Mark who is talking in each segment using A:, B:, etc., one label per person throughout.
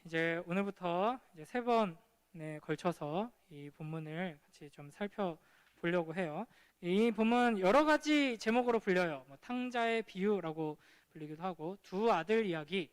A: 이제 오늘부터 이제 세 번에 걸쳐서 이 본문을 같이 좀 살펴보려고 해요. 이 본문 여러 가지 제목으로 불려요. 뭐 탕자의 비유라고 불리기도 하고 두 아들 이야기,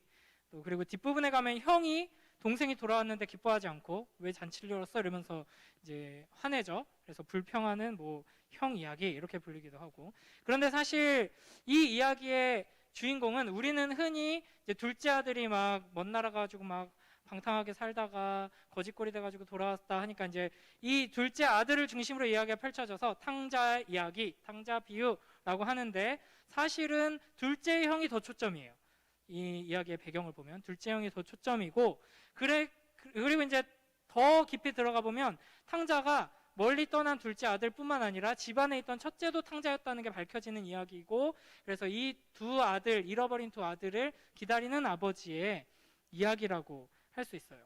A: 또 그리고 뒷부분에 가면 형이 동생이 돌아왔는데 기뻐하지 않고 왜 잔치를 열었어 이러면서 이제 화내죠. 그래서 불평하는 뭐 형 이야기 이렇게 불리기도 하고. 그런데 사실 이 이야기의 주인공은 우리는 흔히 이제 둘째 아들이 막 먼 나라 가지고 막 방탕하게 살다가 거짓골이 돼가지고 돌아왔다 하니까 이제 이 둘째 아들을 중심으로 이야기가 펼쳐져서 탕자 이야기, 탕자 비유라고 하는데 사실은 둘째 형이 더 초점이에요. 이 이야기의 배경을 보면 둘째 형이 더 초점이고, 그리고 이제 더 깊이 들어가 보면 탕자가 멀리 떠난 둘째 아들뿐만 아니라 집안에 있던 첫째도 탕자였다는 게 밝혀지는 이야기이고, 그래서 이 두 아들, 잃어버린 두 아들을 기다리는 아버지의 이야기라고 할 수 있어요.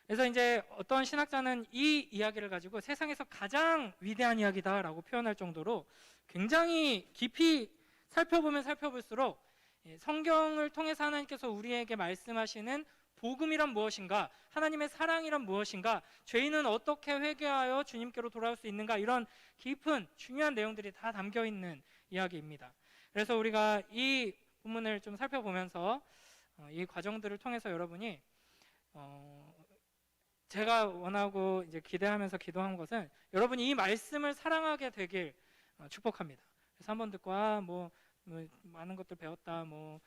A: 그래서 이제 어떤 신학자는 이 이야기를 가지고 세상에서 가장 위대한 이야기다라고 표현할 정도로 굉장히 깊이 살펴보면 살펴볼수록 성경을 통해서 하나님께서 우리에게 말씀하시는 복음이란 무엇인가, 하나님의 사랑이란 무엇인가, 죄인은 어떻게 회개하여 주님께로 돌아올 수 있는가, 이런 깊은 중요한 내용들이 다 담겨 있는 이야기입니다. 그래서 우리가 이 본문을 좀 살펴보면서 이 과정들을 통해서 여러분이 제가 원하고 이제 기대하면서 기도한 것은 여러분이 이 말씀을 사랑하게 되길 축복합니다. 그래서 한번 듣고 뭐 많은 것들 배웠다, 뭐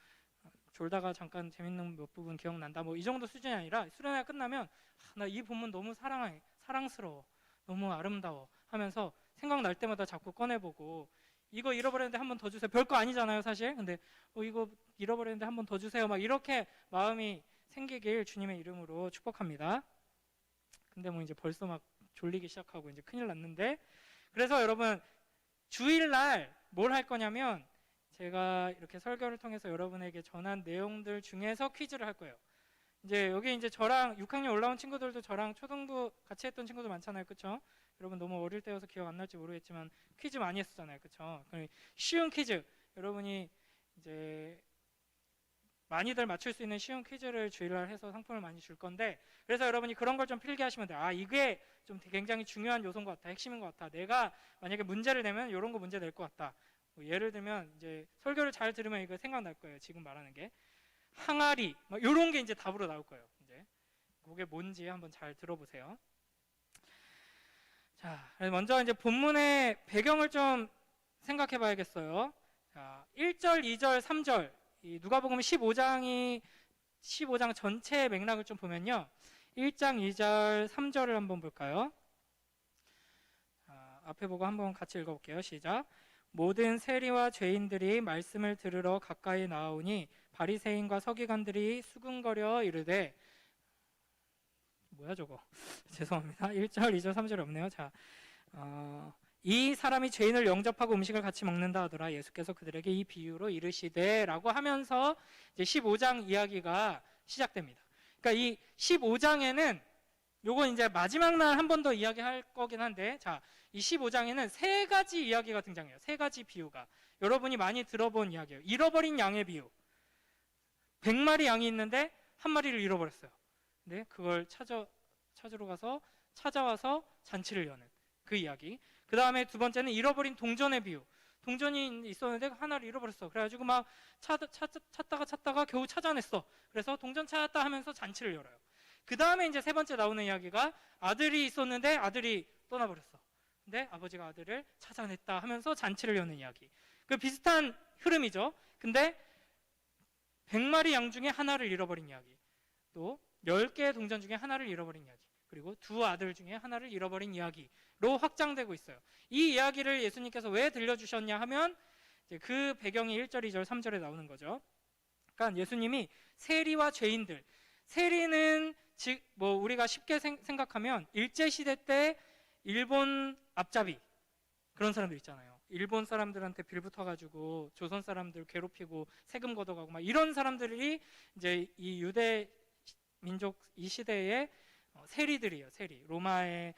A: 졸다가 잠깐 재밌는 몇 부분 기억난다, 뭐 이 정도 수준이 아니라 수련회가 끝나면 나 이 본문 너무 사랑해, 사랑스러워, 너무 아름다워 하면서 생각날 때마다 자꾸 꺼내보고, 이거 잃어버렸는데 한 번 더 주세요. 별거 아니잖아요 사실. 근데 이거 잃어버렸는데 한 번 더 주세요, 막 이렇게 마음이 생기길 주님의 이름으로 축복합니다. 근데 뭐 이제 벌써 막 졸리기 시작하고 이제 큰일 났는데, 그래서 여러분 주일날 뭘 할 거냐면 제가 이렇게 설교를 통해서 여러분에게 전한 내용들 중에서 퀴즈를 할 거예요. 이제 여기 이제 저랑 6학년 올라온 친구들도 저랑 초등부 같이 했던 친구들 많잖아요, 그렇죠? 여러분 너무 어릴 때여서 기억 안 날지 모르겠지만 퀴즈 많이 했었잖아요, 그렇죠? 쉬운 퀴즈, 여러분이 이제 많이들 맞출 수 있는 쉬운 퀴즈를 주일날 해서 상품을 많이 줄 건데, 그래서 여러분이 그런 걸 좀 필기하시면 돼요. 이게 좀 굉장히 중요한 요소인 것 같다, 핵심인 것 같아, 내가 만약에 문제를 내면 이런 거 문제 낼 것 같다. 뭐 예를 들면 이제 설교를 잘 들으면 이거 생각날 거예요. 지금 말하는 게 항아리, 막 이런 게 이제 답으로 나올 거예요. 이제 그게 뭔지 한번 잘 들어보세요. 자, 먼저 이제 본문의 배경을 좀 생각해 봐야겠어요. 자, 1절, 2절, 3절, 이 누가복음 15장 전체의 맥락을 좀 보면요, 1장, 2절, 3절을 한번 볼까요? 자, 앞에 보고 한번 같이 읽어볼게요. 시작. 모든 세리와 죄인들이 말씀을 들으러 가까이 나아오니 바리새인과 서기관들이 수군거려 이르되, 뭐야 저거 죄송합니다. 1절, 2절, 3절이 없네요. 자, 이 사람이 죄인을 영접하고 음식을 같이 먹는다 하더라. 예수께서 그들에게 이 비유로 이르시되 라고 하면서 이제 15장 이야기가 시작됩니다. 그러니까 이 15장에는 요건 이제 마지막 날 한 번 더 이야기할 거긴 한데, 자, 이 15장에는 세 가지 이야기가 등장해요. 세 가지 비유가 여러분이 많이 들어본 이야기예요. 잃어버린 양의 비유. 100마리 양이 있는데 한 마리를 잃어버렸어요. 근데 그걸 찾으러 가서 찾아와서 잔치를 여는 그 이야기. 그 다음에 두 번째는 잃어버린 동전의 비유. 동전이 있었는데 하나를 잃어버렸어. 그래가지고 막 찾다가 겨우 찾아냈어. 그래서 동전 찾았다 하면서 잔치를 열어요. 그 다음에 이제 세 번째 나오는 이야기가 아들이 있었는데 아들이 떠나버렸어. 근데 아버지가 아들을 찾아냈다 하면서 잔치를 여는 이야기. 그 비슷한 흐름이죠. 근데 100마리 양 중에 하나를 잃어버린 이야기, 또 10개의 동전 중에 하나를 잃어버린 이야기, 그리고 두 아들 중에 하나를 잃어버린 이야기로 확장되고 있어요. 이 이야기를 예수님께서 왜 들려주셨냐 하면 이제 그 배경이 1절, 2절, 3절에 나오는 거죠. 그러니까 예수님이 세리와 죄인들, 세리는 즉 뭐 우리가 쉽게 생각하면 일제시대 때 일본 앞잡이, 그런 사람들 있잖아요. 일본 사람들한테 빌붙어가지고 조선 사람들 괴롭히고 세금 걷어가고 막 이런 사람들이 이제 이 유대 민족 이 시대의 세리들이에요. 세리, 로마에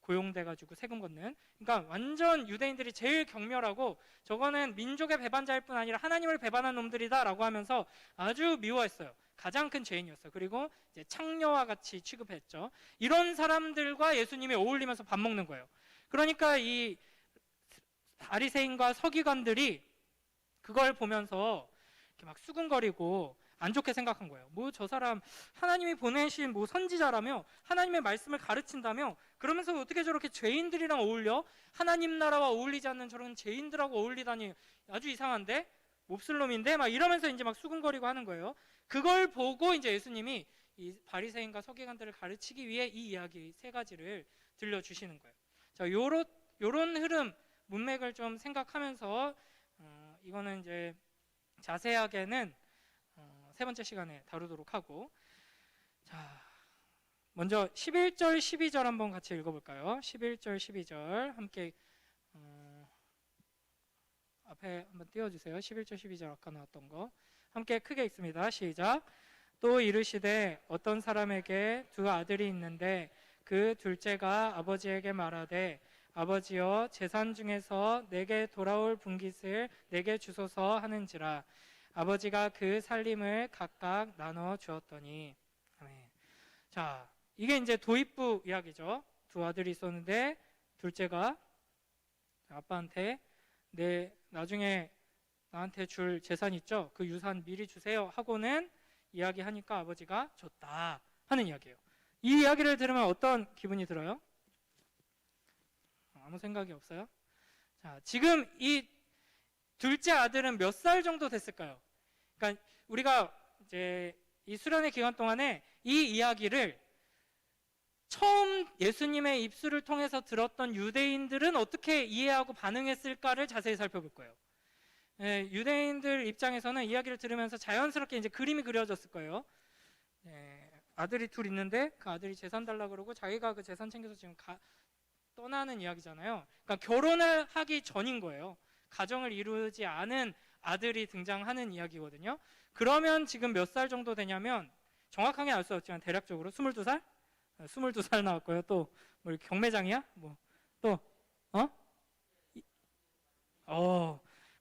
A: 고용돼가지고 세금 걷는. 그러니까 완전 유대인들이 제일 경멸하고 저거는 민족의 배반자일 뿐 아니라 하나님을 배반한 놈들이다라고 하면서 아주 미워했어요. 가장 큰 죄인이었어요. 그리고 이제 창녀와 같이 취급했죠. 이런 사람들과 예수님이 어울리면서 밥 먹는 거예요. 그러니까 이 바리새인과 서기관들이 그걸 보면서 이렇게 막 수근거리고 안 좋게 생각한 거예요. 뭐 저 사람 하나님이 보내신 뭐 선지자라며 하나님의 말씀을 가르친다며 그러면서 어떻게 저렇게 죄인들이랑 어울려? 하나님 나라와 어울리지 않는 저런 죄인들하고 어울리다니 아주 이상한데? 몹쓸 놈인데? 막 이러면서 이제 막 수근거리고 하는 거예요. 그걸 보고 이제 예수님이 이 바리새인과 서기관들을 가르치기 위해 이 이야기 세 가지를 들려주시는 거예요. 자, 요런 흐름, 문맥을 좀 생각하면서 이거는 이제 자세하게는 세 번째 시간에 다루도록 하고, 자, 먼저 11절, 12절 한번 같이 읽어볼까요? 11절, 12절 함께 앞에 한번 띄워주세요. 11절, 12절 아까 나왔던 거 함께 크게 읽습니다. 시작. 또 이르시되 어떤 사람에게 두 아들이 있는데 그 둘째가 아버지에게 말하되 아버지여 재산 중에서 내게 돌아올 분깃을 내게 주소서 하는지라 아버지가 그 살림을 각각 나눠 주었더니. 자, 이게 이제 도입부 이야기죠. 두 아들이 있었는데 둘째가 아빠한테 나중에 나한테 줄 재산 있죠? 그 유산 미리 주세요 하고는 이야기하니까 아버지가 줬다 하는 이야기예요. 이 이야기를 들으면 어떤 기분이 들어요? 아무 생각이 없어요? 자, 지금 이 둘째 아들은 몇 살 정도 됐을까요? 그러니까 우리가 이제 이 수련의 기간 동안에 이 이야기를 처음 예수님의 입술을 통해서 들었던 유대인들은 어떻게 이해하고 반응했을까를 자세히 살펴볼 거예요. 유대인들 입장에서는 이야기를 들으면서 자연스럽게 이제 그림이 그려졌을 거예요. 아들이 둘 있는데 그 아들이 재산 달라 그러고 자기가 그 재산 챙겨서 지금 떠나는 이야기잖아요. 그러니까 결혼을 하기 전인 거예요. 가정을 이루지 않은 아들이 등장하는 이야기거든요. 그러면 지금 몇 살 정도 되냐면 정확하게 알 수 없지만 대략적으로 22살? 22살 나왔고요. 또 뭐 경매장이야? 뭐 또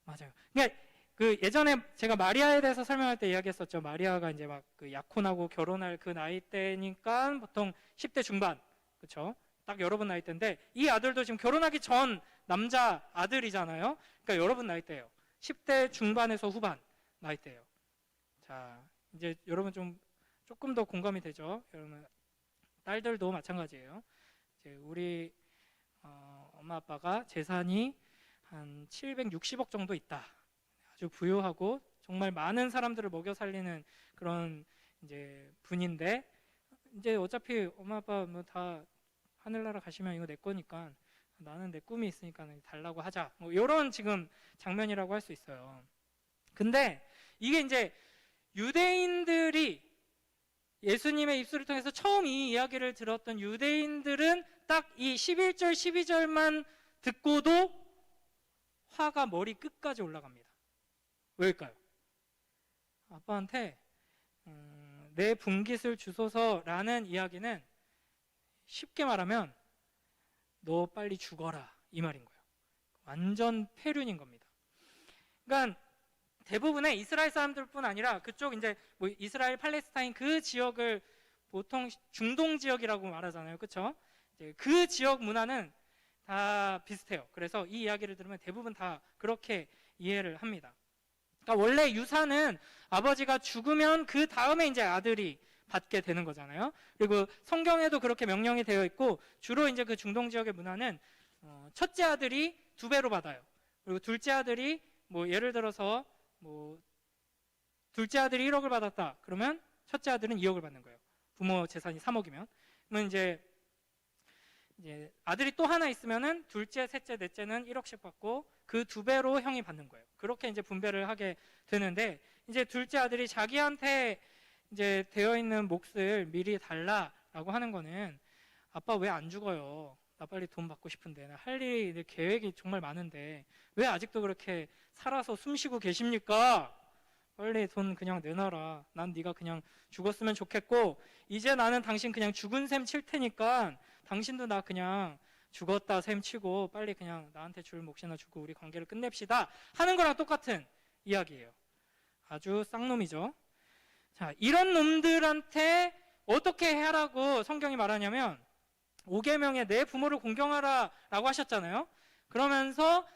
A: 맞아요. 그러니까 그 예전에 제가 마리아에 대해서 설명할 때 이야기했었죠. 마리아가 이제 막 그 약혼하고 결혼할 그 나이 때니까 보통 10대 중반, 그렇죠? 딱 여러분 나이 때인데 이 아들도 지금 결혼하기 전 남자 아들이잖아요. 그러니까 여러분 나이 때예요. 10대 중반에서 후반 나이 때예요. 자, 이제 여러분 조금 더 공감이 되죠? 여러분 딸들도 마찬가지예요. 이제 우리 엄마 아빠가 재산이 한 760억 정도 있다. 아주 부유하고 정말 많은 사람들을 먹여 살리는 그런 이제 분인데 이제 어차피 엄마 아빠 뭐 다 하늘나라 가시면 이거 내 거니까 나는 내 꿈이 있으니까 달라고 하자. 뭐 이런 지금 장면이라고 할 수 있어요. 근데 이게 이제 유대인들이 예수님의 입술을 통해서 처음 이 이야기를 들었던 유대인들은 딱 이 11절, 12절만 듣고도 화가 머리 끝까지 올라갑니다. 왜일까요? 아빠한테 내 분깃을 주소서라는 이야기는 쉽게 말하면 너 빨리 죽어라 이 말인 거예요. 완전 폐륜인 겁니다. 그러니까 대부분의 이스라엘 사람들뿐 아니라 그쪽 이제 뭐 이스라엘 팔레스타인 그 지역을 보통 중동 지역이라고 말하잖아요. 그렇죠? 그 지역 문화는 다 비슷해요. 그래서 이 이야기를 들으면 대부분 다 그렇게 이해를 합니다. 그러니까 원래 유산은 아버지가 죽으면 그 다음에 이제 아들이 받게 되는 거잖아요. 그리고 성경에도 그렇게 명령이 되어 있고 주로 이제 그 중동 지역의 문화는 첫째 아들이 2배로 받아요. 그리고 둘째 아들이 뭐 예를 들어서 뭐 둘째 아들이 1억을 받았다. 그러면 첫째 아들은 2억을 받는 거예요. 부모 재산이 3억이면. 그러면 이제 아들이 또 하나 있으면은 둘째, 셋째, 넷째는 1억씩 받고 그 2배로 형이 받는 거예요. 그렇게 이제 분배를 하게 되는데 이제 둘째 아들이 자기한테 이제 되어 있는 몫을 미리 달라라고 하는 거는 아빠 왜 안 죽어요? 나 빨리 돈 받고 싶은데 나 할 일이 내 계획이 정말 많은데 왜 아직도 그렇게 살아서 숨쉬고 계십니까? 빨리 돈 그냥 내놔라. 난 네가 그냥 죽었으면 좋겠고 이제 나는 당신 그냥 죽은 셈 칠 테니까 당신도 나 그냥 죽었다 셈 치고 빨리 그냥 나한테 줄 몫이나 주고 우리 관계를 끝냅시다 하는 거랑 똑같은 이야기예요. 아주 쌍놈이죠. 자, 이런 놈들한테 어떻게 하라고 성경이 말하냐면 5계명에 내 부모를 공경하라 라고 하셨잖아요. 그러면서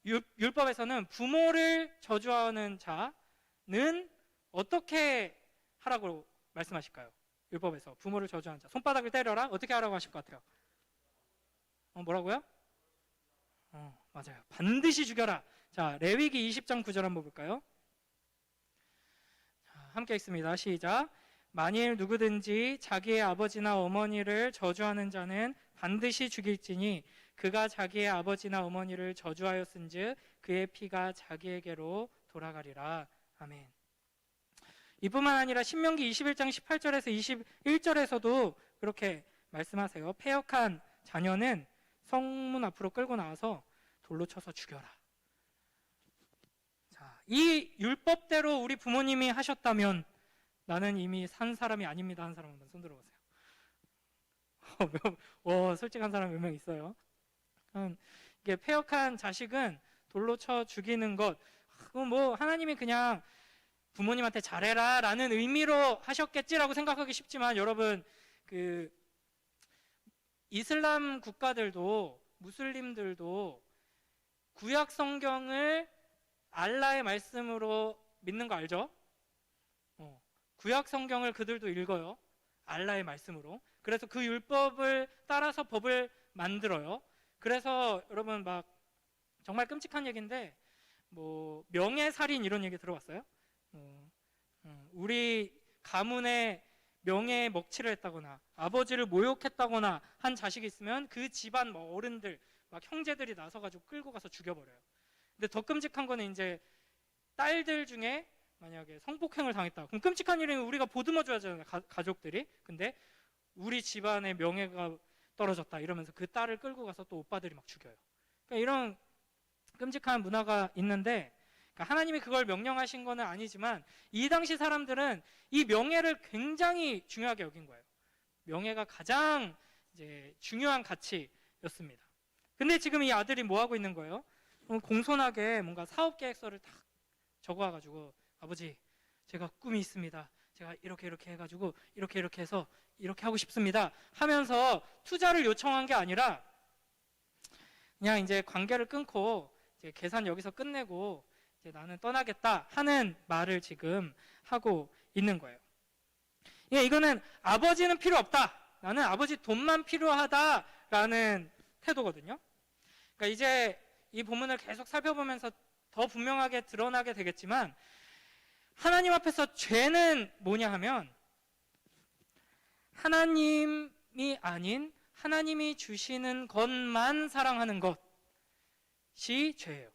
A: 율법에서는 부모를 저주하는 자는 어떻게 하라고 말씀하실까요? 율법에서 부모를 저주하는 자, 손바닥을 때려라? 어떻게 하라고 하실 것 같아요? 뭐라고요? 맞아요. 반드시 죽여라. 자, 레위기 20장 9절 한번 볼까요? 자, 함께 읽습니다. 시작. 만일 누구든지 자기의 아버지나 어머니를 저주하는 자는 반드시 죽일지니 그가 자기의 아버지나 어머니를 저주하였은즉 그의 피가 자기에게로 돌아가리라. 아멘. 이뿐만 아니라 신명기 21장 18절에서 21절에서도 그렇게 말씀하세요. 패역한 자녀는 성문 앞으로 끌고 나와서 돌로 쳐서 죽여라. 자, 이 율법대로 우리 부모님이 하셨다면 나는 이미 산 사람이 아닙니다. 한 사람 한번 손 들어보세요. 솔직한 사람 몇 명 있어요. 이게 패역한 자식은 돌로 쳐 죽이는 것, 뭐 하나님이 그냥 부모님한테 잘해라 라는 의미로 하셨겠지라고 생각하기 쉽지만, 여러분 그 이슬람 국가들도 무슬림들도 구약 성경을 알라의 말씀으로 믿는 거 알죠? 구약 성경을 그들도 읽어요. 알라의 말씀으로. 그래서 그 율법을 따라서 법을 만들어요. 그래서 여러분 막 정말 끔찍한 얘기인데 뭐 명예살인 이런 얘기 들어봤어요? 우리 가문에 명예에 먹칠을 했다거나 아버지를 모욕했다거나 한 자식이 있으면 그 집안 뭐 어른들 막 형제들이 나서가지고 끌고 가서 죽여버려요. 근데 더 끔찍한 거는 이제 딸들 중에 만약에 성폭행을 당했다. 그럼 끔찍한 일이면 우리가 보듬어줘야 하잖아요, 가족들이. 근데 우리 집안의 명예가 떨어졌다 이러면서 그 딸을 끌고 가서 또 오빠들이 막 죽여요. 그러니까 이런 끔찍한 문화가 있는데, 그러니까 하나님이 그걸 명령하신 거는 아니지만 이 당시 사람들은 이 명예를 굉장히 중요하게 여긴 거예요. 명예가 가장 이제 중요한 가치였습니다. 근데 지금 이 아들이 뭐 하고 있는 거예요? 공손하게 뭔가 사업 계획서를 딱 적어와가지고, 아버지 제가 꿈이 있습니다. 제가 이렇게 해가지고 이렇게 해서 이렇게 하고 싶습니다 하면서 투자를 요청한 게 아니라 그냥 이제 관계를 끊고 이제 계산 여기서 끝내고 이제 나는 떠나겠다 하는 말을 지금 하고 있는 거예요. 이거는 아버지는 필요 없다, 나는 아버지 돈만 필요하다라는 태도거든요. 그러니까 이제 이 본문을 계속 살펴보면서 더 분명하게 드러나게 되겠지만, 하나님 앞에서 죄는 뭐냐 하면 하나님이 아닌 하나님이 주시는 것만 사랑하는 것이 죄예요.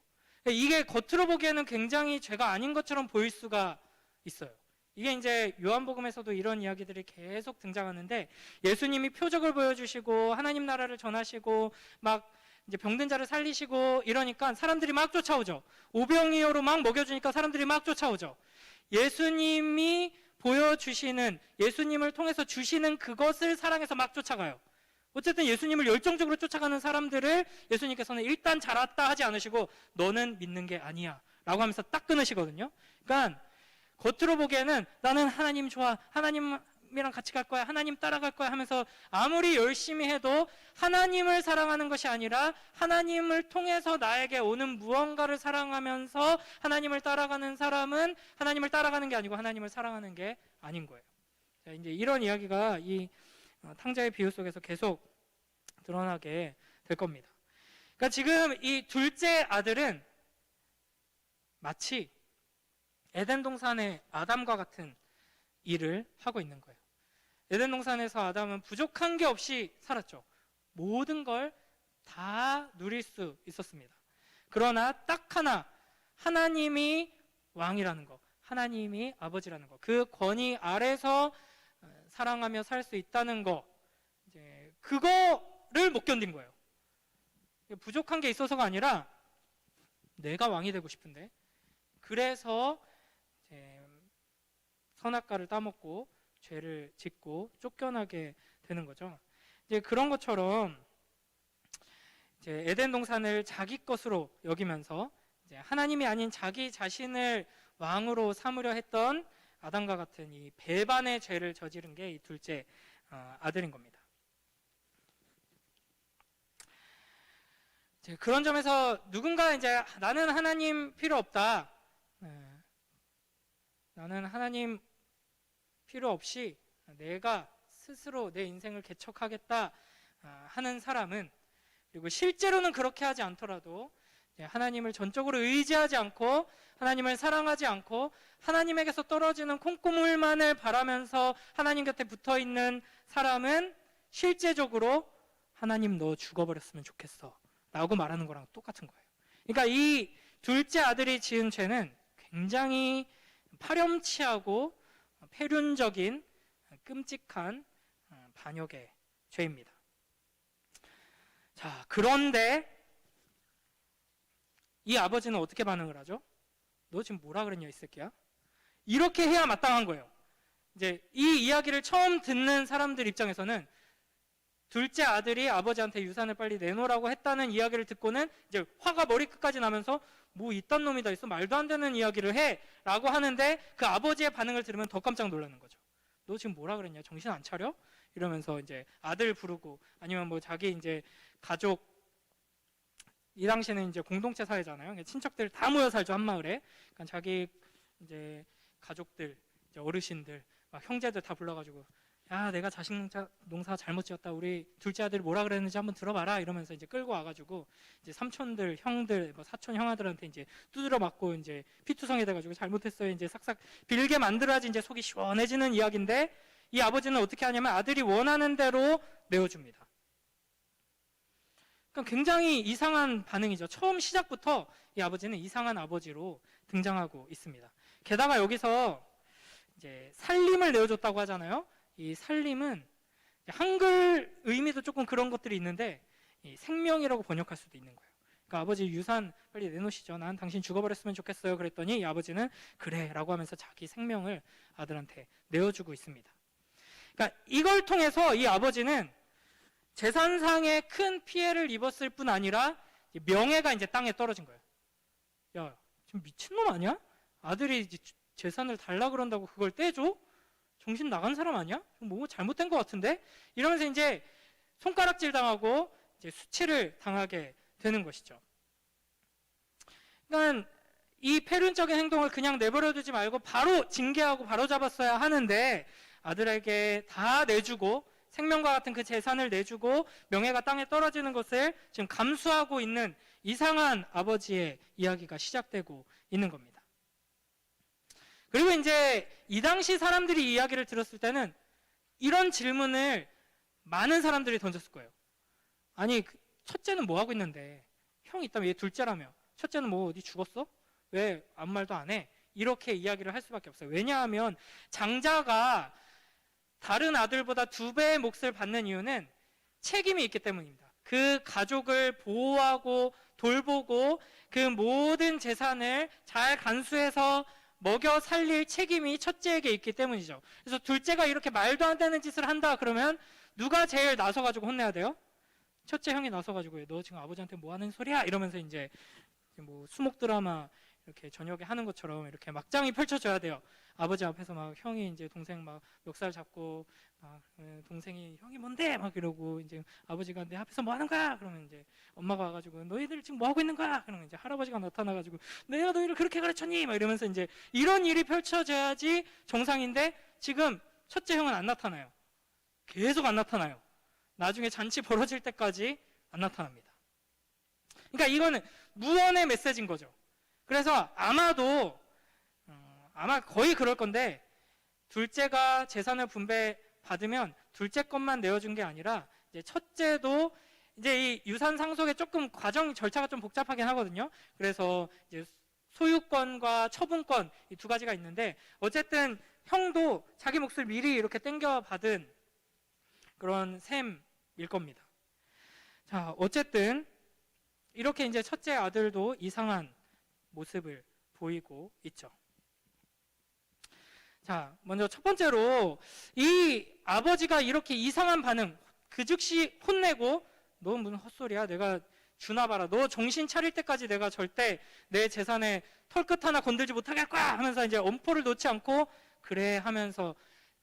A: 이게 겉으로 보기에는 굉장히 죄가 아닌 것처럼 보일 수가 있어요. 이게 이제 요한복음에서도 이런 이야기들이 계속 등장하는데, 예수님이 표적을 보여주시고 하나님 나라를 전하시고 막 이제 병든 자를 살리시고 이러니까 사람들이 막 쫓아오죠. 오병이어로 막 먹여주니까 사람들이 막 쫓아오죠. 예수님이 보여주시는, 예수님을 통해서 주시는 그것을 사랑해서 막 쫓아가요. 어쨌든 예수님을 열정적으로 쫓아가는 사람들을 예수님께서는 일단 잘 왔다 하지 않으시고 너는 믿는 게 아니야 라고 하면서 딱 끊으시거든요. 그러니까 겉으로 보기에는 나는 하나님 좋아, 하나님이랑 같이 갈 거야, 하나님 따라갈 거야 하면서 아무리 열심히 해도 하나님을 사랑하는 것이 아니라 하나님을 통해서 나에게 오는 무언가를 사랑하면서 하나님을 따라가는 사람은 하나님을 따라가는 게 아니고 하나님을 사랑하는 게 아닌 거예요. 자, 이제 이런 이야기가 이 탕자의 비유 속에서 계속 드러나게 될 겁니다. 그러니까 지금 이 둘째 아들은 마치 에덴 동산의 아담과 같은 일을 하고 있는 거예요. 에덴 동산에서 아담은 부족한 게 없이 살았죠. 모든 걸 다 누릴 수 있었습니다. 그러나 딱 하나, 하나님이 왕이라는 거, 하나님이 아버지라는 거, 그 권위 아래서 사랑하며 살 수 있다는 거, 이제 그거를 못 견딘 거예요. 부족한 게 있어서가 아니라 내가 왕이 되고 싶은데, 그래서 이제 선악과를 따먹고 죄를 짓고 쫓겨나게 되는 거죠. 이제 그런 것처럼 이제 에덴 동산을 자기 것으로 여기면서 이제 하나님이 아닌 자기 자신을 왕으로 삼으려 했던 아담과 같은 이 배반의 죄를 저지른 게 이 둘째 아들인 겁니다. 그런 점에서 누군가 이제 나는 하나님 필요 없다. 나는 하나님 필요 없이 내가 스스로 내 인생을 개척하겠다 하는 사람은, 그리고 실제로는 그렇게 하지 않더라도 하나님을 전적으로 의지하지 않고 하나님을 사랑하지 않고 하나님에게서 떨어지는 콩고물만을 바라면서 하나님 곁에 붙어있는 사람은 실제적으로 하나님 너 죽어버렸으면 좋겠어 라고 말하는 거랑 똑같은 거예요. 그러니까 이 둘째 아들이 지은 죄는 굉장히 파렴치하고 폐륜적인 끔찍한 반역의 죄입니다. 자, 그런데 이 아버지는 어떻게 반응을 하죠? 너 지금 뭐라 그랬냐 이 새끼야? 이렇게 해야 마땅한 거예요. 이제 이 이야기를 처음 듣는 사람들 입장에서는 둘째 아들이 아버지한테 유산을 빨리 내놓으라고 했다는 이야기를 듣고는 이제 화가 머리끝까지 나면서 뭐 이딴 놈이 다 있어, 말도 안 되는 이야기를 해 라고 하는데, 그 아버지의 반응을 들으면 더 깜짝 놀라는 거죠. 너 지금 뭐라 그랬냐, 정신 안 차려? 이러면서 이제 아들 부르고, 아니면 뭐 자기 이제 가족, 이 당시에는 이제 공동체 사회잖아요. 친척들 다 모여 살죠, 한 마을에. 그러니까 자기 이제 가족들, 이제 어르신들, 막 형제들 다 불러가지고, 야, 내가 자식 농사 잘못 지었다. 우리 둘째 아들이 뭐라 그랬는지 한번 들어봐라. 이러면서 이제 끌고 와가지고 이제 삼촌들, 형들, 뭐 사촌 형아들한테 이제 두드려 맞고 이제 피투성이 돼가지고 잘못했어요. 이제 싹싹 빌게 만들어야지 이제 속이 시원해지는 이야기인데, 이 아버지는 어떻게 하냐면 아들이 원하는 대로 내어줍니다. 그러니까 굉장히 이상한 반응이죠. 처음 시작부터 이 아버지는 이상한 아버지로 등장하고 있습니다. 게다가 여기서 이제 살림을 내어줬다고 하잖아요. 이 살림은 한글 의미도 조금 그런 것들이 있는데 이 생명이라고 번역할 수도 있는 거예요. 그러니까 아버지 유산 빨리 내놓으시죠. 난 당신 죽어버렸으면 좋겠어요. 그랬더니 이 아버지는 그래 라고 하면서 자기 생명을 아들한테 내어주고 있습니다. 그러니까 이걸 통해서 이 아버지는 재산상의 큰 피해를 입었을 뿐 아니라 명예가 이제 땅에 떨어진 거예요. 야, 지금 미친놈 아니야? 아들이 재산을 달라 그런다고 그걸 떼줘? 정신 나간 사람 아니야? 뭐 잘못된 것 같은데? 이러면서 이제 손가락질 당하고 이제 수치를 당하게 되는 것이죠. 그러니까 이 폐륜적인 행동을 그냥 내버려두지 말고 바로 징계하고 바로 잡았어야 하는데, 아들에게 다 내주고 생명과 같은 그 재산을 내주고 명예가 땅에 떨어지는 것을 지금 감수하고 있는 이상한 아버지의 이야기가 시작되고 있는 겁니다. 그리고 이제 이 당시 사람들이 이 이야기를 들었을 때는 이런 질문을 많은 사람들이 던졌을 거예요. 아니, 첫째는 뭐 하고 있는데? 형 있다며, 얘 둘째라며. 첫째는 뭐 어디 죽었어? 왜 아무 말도 안 해? 이렇게 이야기를 할 수밖에 없어요. 왜냐하면 장자가 다른 아들보다 2배의 몫을 받는 이유는 책임이 있기 때문입니다. 그 가족을 보호하고 돌보고 그 모든 재산을 잘 간수해서 먹여 살릴 책임이 첫째에게 있기 때문이죠. 그래서 둘째가 이렇게 말도 안 되는 짓을 한다 그러면 누가 제일 나서가지고 혼내야 돼요? 첫째 형이 나서가지고 너 지금 아버지한테 뭐 하는 소리야? 이러면서 이제 뭐 수목 드라마 이렇게 저녁에 하는 것처럼 이렇게 막장이 펼쳐져야 돼요. 아버지 앞에서 막 형이 이제 동생 막 멱살 잡고 막 동생이 형이 뭔데? 막 이러고 이제 아버지가 내 앞에서 뭐 하는 거야? 그러면 이제 엄마가 와가지고 너희들 지금 뭐 하고 있는 거야? 그러면 이제 할아버지가 나타나가지고 내가 너희를 그렇게 가르쳤니? 막 이러면서 이제 이런 일이 펼쳐져야지 정상인데 지금 첫째 형은 안 나타나요. 계속 안 나타나요. 나중에 잔치 벌어질 때까지 안 나타납니다. 그러니까 이거는 무언의 메시지인 거죠. 그래서 아마도 아마 거의 그럴 건데 둘째가 재산을 분배받으면 둘째 것만 내어준 게 아니라 이제 첫째도 이제 이 유산 상속에 조금 과정 절차가 좀 복잡하긴 하거든요. 그래서 이제 소유권과 처분권 이 2가지가 있는데 어쨌든 형도 자기 몫을 미리 이렇게 땡겨 받은 그런 셈일 겁니다. 자, 어쨌든 이렇게 이제 첫째 아들도 이상한 모습을 보이고 있죠. 자, 먼저 첫 번째로 이 아버지가 이렇게 이상한 반응, 그 즉시 혼내고 너 무슨 헛소리야? 내가 주나 봐라. 너 정신 차릴 때까지 내가 절대 내 재산에 털끝 하나 건들지 못하게 할 거야 하면서 이제 엄포를 놓지 않고 그래 하면서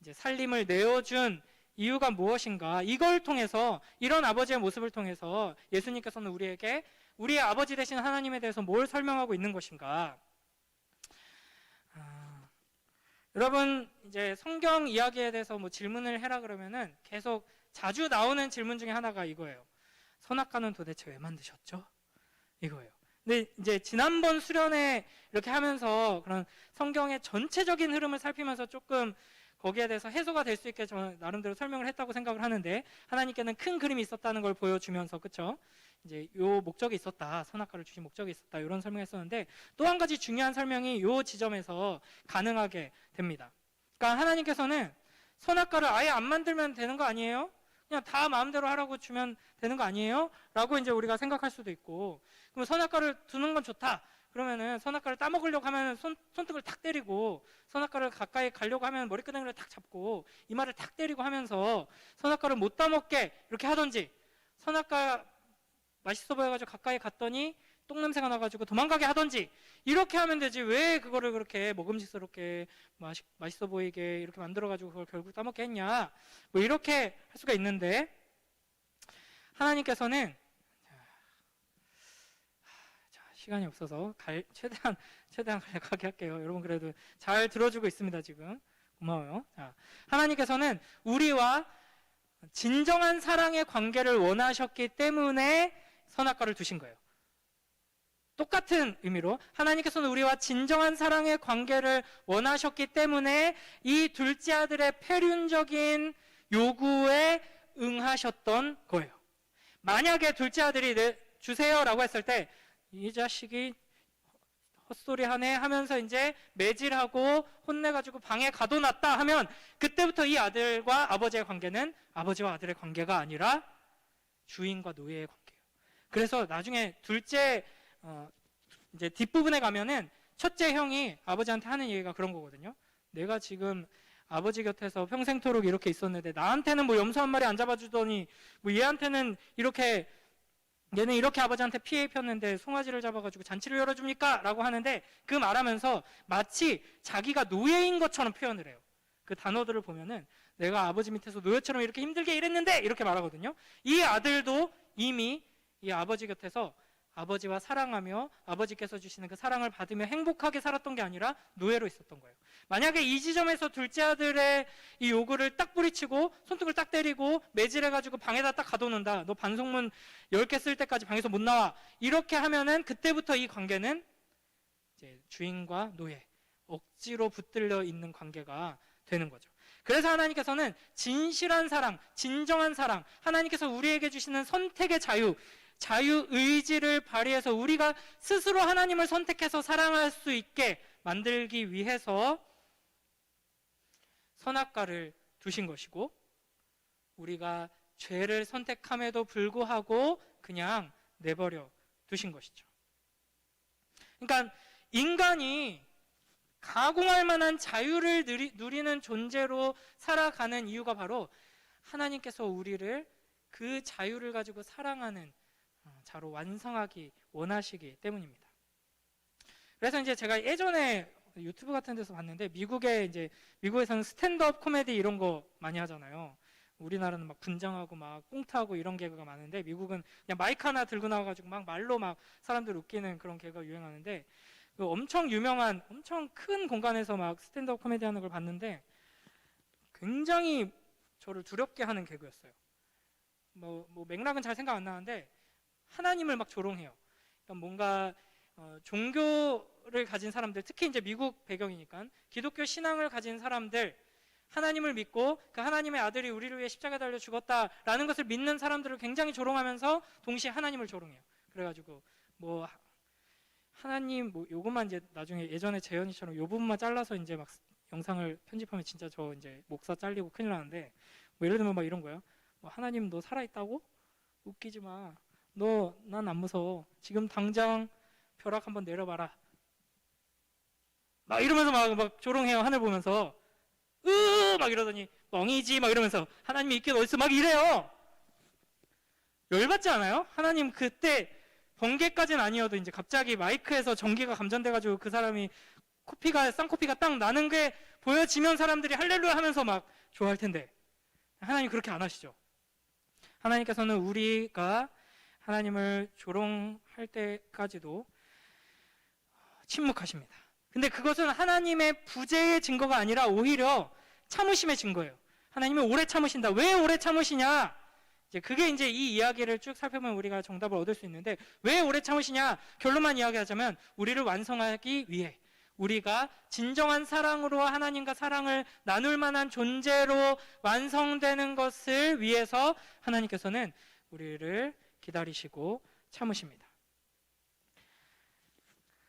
A: 이제 살림을 내어준 이유가 무엇인가? 이걸 통해서, 이런 아버지의 모습을 통해서 예수님께서는 우리에게 우리의 아버지 되신 하나님에 대해서 뭘 설명하고 있는 것인가? 여러분, 이제 성경 이야기에 대해서 뭐 질문을 해라 그러면은 계속 자주 나오는 질문 중에 하나가 이거예요. 선악과는 도대체 왜 만드셨죠? 이거예요. 근데 이제 지난번 수련회 이렇게 하면서 그런 성경의 전체적인 흐름을 살피면서 조금 거기에 대해서 해소가 될 수 있게 저는 나름대로 설명을 했다고 생각을 하는데, 하나님께는 큰 그림이 있었다는 걸 보여주면서, 그쵸? 이제 요 목적이 있었다, 선악과를 주신 목적이 있었다, 이런 설명했었는데, 또 한 가지 중요한 설명이 요 지점에서 가능하게 됩니다. 그러니까 하나님께서는 선악과를 아예 안 만들면 되는 거 아니에요? 그냥 다 마음대로 하라고 주면 되는 거 아니에요? 라고 이제 우리가 생각할 수도 있고, 그럼 선악과를 두는 건 좋다. 그러면은 선악과를 따먹으려고 하면 손등을 탁 때리고, 선악과를 가까이 가려고 하면 머리끄댕이를 탁 잡고 이마를 탁 때리고 하면서 선악과를 못 따먹게 이렇게 하던지, 선악과 맛있어 보여가지고 가까이 갔더니 똥냄새가 나가지고 도망가게 하던지, 이렇게 하면 되지 왜 그거를 그렇게 먹음직스럽게 맛있어 보이게 이렇게 만들어가지고 그걸 결국 따먹게 했냐, 뭐 이렇게 할 수가 있는데, 하나님께서는 시간이 없어서 최대한 간략하게 할게요. 여러분 그래도 잘 들어주고 있습니다. 지금 고마워요. 자, 하나님께서는 우리와 진정한 사랑의 관계를 원하셨기 때문에 선악과를 두신 거예요. 똑같은 의미로 하나님께서는 우리와 진정한 사랑의 관계를 원하셨기 때문에 이 둘째 아들의 폐륜적인 요구에 응하셨던 거예요. 만약에 둘째 아들이 주세요라고 했을 때 이 자식이 헛소리하네 하면서 이제 매질하고 혼내가지고 방에 가둬놨다 하면, 그때부터 이 아들과 아버지의 관계는 아버지와 아들의 관계가 아니라 주인과 노예의 관계예요. 그래서 나중에 둘째 이제 뒷부분에 가면은 첫째 형이 아버지한테 하는 얘기가 그런 거거든요. 내가 지금 아버지 곁에서 평생토록 이렇게 있었는데 나한테는 뭐 염소 한 마리 안 잡아주더니 뭐 얘한테는 얘는 이렇게 아버지한테 피해 입혔는데 송아지를 잡아가지고 잔치를 열어줍니까? 라고 하는데, 그 말하면서 마치 자기가 노예인 것처럼 표현을 해요. 그 단어들을 보면은 내가 아버지 밑에서 노예처럼 이렇게 힘들게 일했는데 이렇게 말하거든요. 이 아들도 이미 이 아버지 곁에서 아버지와 사랑하며 아버지께서 주시는 그 사랑을 받으며 행복하게 살았던 게 아니라 노예로 있었던 거예요. 만약에 이 지점에서 둘째 아들의 이 요구를 딱 뿌리치고 손등을 딱 때리고 매질해가지고 방에다 딱 가둬놓는다, 너 반성문 10개 쓸 때까지 방에서 못 나와, 이렇게 하면은 그때부터 이 관계는 이제 주인과 노예, 억지로 붙들려 있는 관계가 되는 거죠. 그래서 하나님께서는 진실한 사랑, 진정한 사랑, 하나님께서 우리에게 주시는 선택의 자유의지를 발휘해서 우리가 스스로 하나님을 선택해서 사랑할 수 있게 만들기 위해서 선악과를 두신 것이고, 우리가 죄를 선택함에도 불구하고 그냥 내버려 두신 것이죠. 그러니까 인간이 가공할 만한 자유를 누리는 존재로 살아가는 이유가 바로 하나님께서 우리를 그 자유를 가지고 사랑하는 자로 완성하기 원하시기 때문입니다. 그래서 이제 제가 예전에 유튜브 같은 데서 봤는데, 미국에서는 스탠드업 코미디 이런 거 많이 하잖아요. 우리나라는 막 분장하고 막 꽁트하고 이런 개그가 많은데, 미국은 그냥 마이크 하나 들고 나와가지고 막 말로 막 사람들 웃기는 그런 개그가 유행하는데, 그 엄청 유명한, 엄청 큰 공간에서 막 스탠드업 코미디 하는 걸 봤는데 굉장히 저를 두렵게 하는 개그였어요. 뭐 맥락은 잘 생각 안 나는데 하나님을 막 조롱해요. 그러니까 뭔가 종교를 가진 사람들, 특히 이제 미국 배경이니까 기독교 신앙을 가진 사람들, 하나님을 믿고 그 하나님의 아들이 우리를 위해 십자가에 달려 죽었다라는 것을 믿는 사람들을 굉장히 조롱하면서 동시에 하나님을 조롱해요. 그래가지고 뭐 하나님 뭐 요것만 이제 나중에 예전에 재현이처럼 요 부분만 잘라서 이제 막 영상을 편집하면 진짜 저 이제 목사 잘리고 큰일 나는데, 뭐 예를 들면 막 이런 거예요. 뭐 하나님 너 살아있다고? 웃기지 마. 너 난 안 무서워. 지금 당장 벼락 한번 내려봐라. 막 이러면서 막 조롱해요. 하늘 보면서 막 이러더니 멍이지 막 이러면서 하나님이 있긴 어딨어 막 이래요. 열받지 않아요? 하나님 그때 번개까지는 아니어도 이제 갑자기 마이크에서 전기가 감전돼가지고 그 사람이 쌍코피가 딱 나는 게 보여지면 사람들이 할렐루야 하면서 막 좋아할 텐데 하나님 그렇게 안 하시죠. 하나님께서는 우리가 하나님을 조롱할 때까지도 침묵하십니다. 근데 그것은 하나님의 부재의 증거가 아니라 오히려 참으심의 증거예요. 하나님이 오래 참으신다. 왜 오래 참으시냐? 그게 이제 이 이야기를 쭉 살펴보면 우리가 정답을 얻을 수 있는데, 왜 오래 참으시냐? 결론만 이야기하자면 우리를 완성하기 위해, 우리가 진정한 사랑으로 하나님과 사랑을 나눌 만한 존재로 완성되는 것을 위해서 하나님께서는 우리를 기다리시고 참으십니다.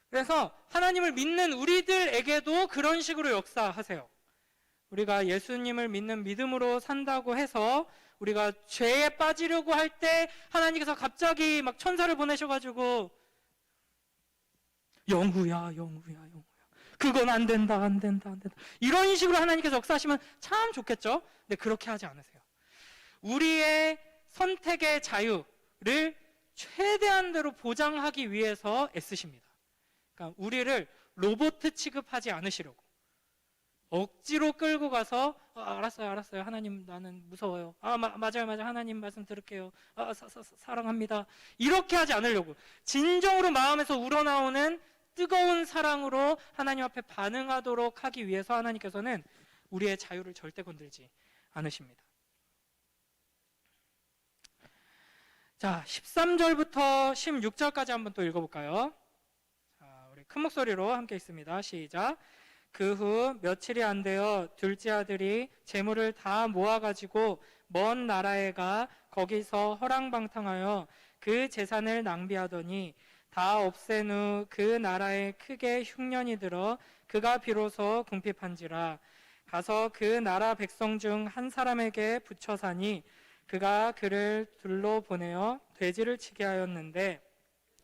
A: 그래서 하나님을 믿는 우리들에게도 그런 식으로 역사하세요. 우리가 예수님을 믿는 믿음으로 산다고 해서 우리가 죄에 빠지려고 할 때 하나님께서 갑자기 막 천사를 보내셔가지고 영후야 그건 안 된다 이런 식으로 하나님께서 역사하시면 참 좋겠죠. 근데 그렇게 하지 않으세요. 우리의 선택의 자유를 최대한대로 보장하기 위해서 애쓰십니다. 그러니까 우리를 로봇 취급하지 않으시려고 억지로 끌고 가서 알았어요 하나님 나는 무서워요, 맞아요 하나님 말씀 들을게요, 사랑합니다, 이렇게 하지 않으려고 진정으로 마음에서 우러나오는 뜨거운 사랑으로 하나님 앞에 반응하도록 하기 위해서 하나님께서는 우리의 자유를 절대 건들지 않으십니다. 자, 13절부터 16절까지 한번 또 읽어볼까요? 자, 우리 큰 목소리로 함께 읽습니다. 시작. 그 후 며칠이 안 되어 둘째 아들이 재물을 다 모아가지고 먼 나라에 가 거기서 허랑방탕하여 그 재산을 낭비하더니 다 없앤 후 그 나라에 크게 흉년이 들어 그가 비로소 궁핍한지라. 가서 그 나라 백성 중 한 사람에게 붙여 사니 그가 그를 둘로 보내어 돼지를 치게 하였는데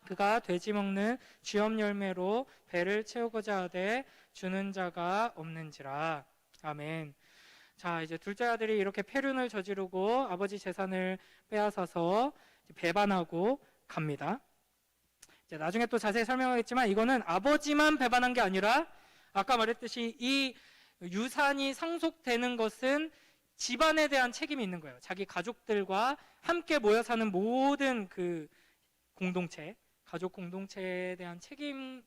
A: 그가 돼지 먹는 쥐엄 열매로 배를 채우고자 하되 주는 자가 없는지라. 아멘. 자, 이제 둘째 아들이 이렇게 패륜을 저지르고 아버지 재산을 빼앗아서 배반하고 갑니다. 이제 나중에 또 자세히 설명하겠지만 이거는 아버지만 배반한 게 아니라 아까 말했듯이 이 유산이 상속되는 것은 집안에 대한 책임이 있는 거예요. 자기 가족들과 함께 모여 사는 모든 그 공동체, 가족 공동체에 대한 책임을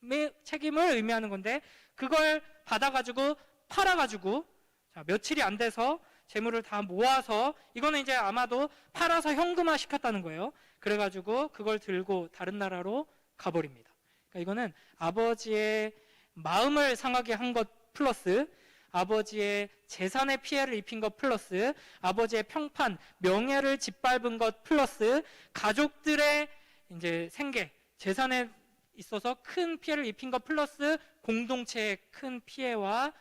A: 의미하는 건데 그걸 받아가지고 팔아가지고 자, 며칠이 안 돼서 재물을 다 모아서 이거는 이제 아마도 팔아서 현금화 시켰다는 거예요. 그래가지고 그걸 들고 다른 나라로 가버립니다. 그러니까 이거는 아버지의 마음을 상하게 한 것 플러스 아버지의 재산에 피해를 입힌 것 플러스 아버지의 평판, 명예를 짓밟은 것 플러스 가족들의 이제 생계, 재산에 있어서 큰 피해를 입힌 것 플러스 공동체에 큰 피해와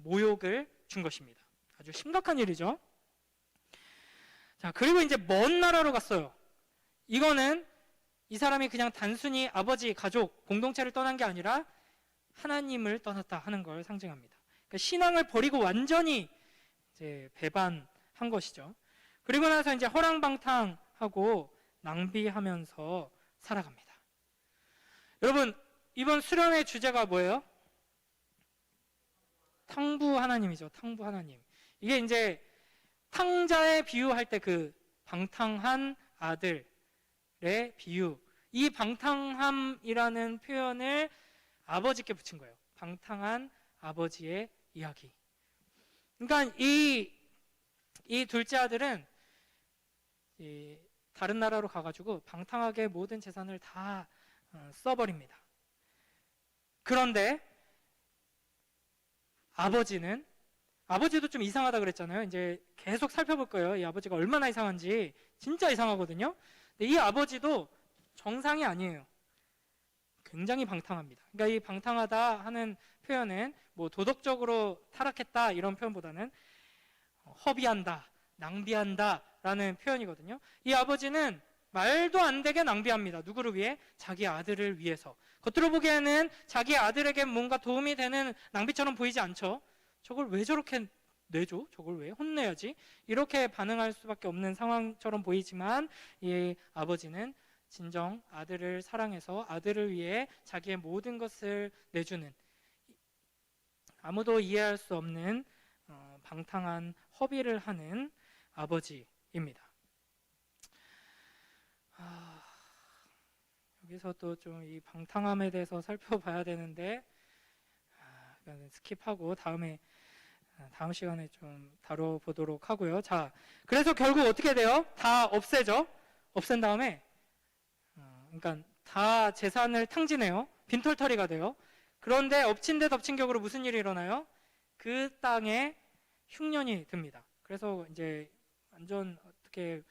A: 모욕을 준 것입니다. 아주 심각한 일이죠. 자, 그리고 이제 먼 나라로 갔어요. 이거는 이 사람이 그냥 단순히 아버지, 가족, 공동체를 떠난 게 아니라 하나님을 떠났다 하는 걸 상징합니다. 그러니까 신앙을 버리고 완전히 이제 배반한 것이죠. 그리고 나서 이제 허랑방탕하고 낭비하면서 살아갑니다. 여러분, 이번 수련의 주제가 뭐예요? 탕부 하나님이죠. 탕부 하나님. 이게 이제 탕자에 비유할 때 그 방탕한 아들의 비유. 이 방탕함이라는 표현을 아버지께 붙인 거예요. 방탕한 아버지의 이야기. 그러니까 이 둘째 아들은 다른 나라로 가가지고 방탕하게 모든 재산을 다 써버립니다. 그런데 아버지도 좀 이상하다 그랬잖아요. 이제 계속 살펴볼 거예요. 이 아버지가 얼마나 이상한지. 진짜 이상하거든요. 근데 이 아버지도 정상이 아니에요. 굉장히 방탕합니다. 그러니까 이 방탕하다 하는 표현은 뭐 도덕적으로 타락했다 이런 표현보다는 허비한다, 낭비한다 라는 표현이거든요. 이 아버지는 말도 안 되게 낭비합니다. 누구를 위해? 자기 아들을 위해서. 겉으로 보기에는 자기 아들에게 뭔가 도움이 되는 낭비처럼 보이지 않죠. 저걸 왜 저렇게 내줘? 저걸 왜 혼내야지? 이렇게 반응할 수밖에 없는 상황처럼 보이지만 이 아버지는 진정 아들을 사랑해서 아들을 위해 자기의 모든 것을 내주는, 아무도 이해할 수 없는 방탕한 허비를 하는 아버지입니다. 여기서 또 좀 이 방탕함에 대해서 살펴봐야 되는데 스킵하고 다음 시간에 좀 다뤄보도록 하고요. 자, 그래서 결국 어떻게 돼요? 다 없애죠. 없앤 다음에 그러니까 다 재산을 탕진해요. 빈털터리가 돼요. 그런데 엎친 데 덮친 격으로 무슨 일이 일어나요? 그 땅에 흉년이 듭니다. 그래서 이제 완전 어떻게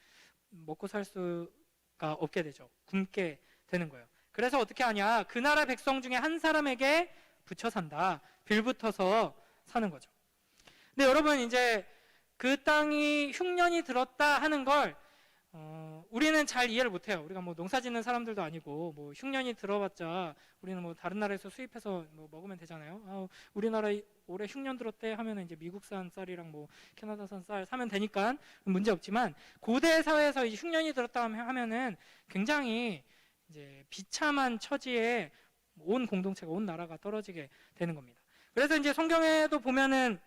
A: 먹고 살 수가 없게 되죠. 굶게 되는 거예요. 그래서 어떻게 하냐? 그 나라 백성 중에 한 사람에게 붙여 산다. 빌붙어서 사는 거죠. 근데 여러분, 이제 그 땅이 흉년이 들었다 하는 걸 우리는 잘 이해를 못해요. 우리가 뭐 농사 짓는 사람들도 아니고 뭐 흉년이 들어봤자 우리는 뭐 다른 나라에서 수입해서 뭐 먹으면 되잖아요. 우리나라 올해 흉년 들었대 하면은 이제 미국산 쌀이랑 뭐 캐나다산 쌀 사면 되니까 문제 없지만, 고대 사회에서 이제 흉년이 들었다 하면은 굉장히 이제 비참한 처지에 온 공동체가, 온 나라가 떨어지게 되는 겁니다. 그래서 이제 성경에도 보면은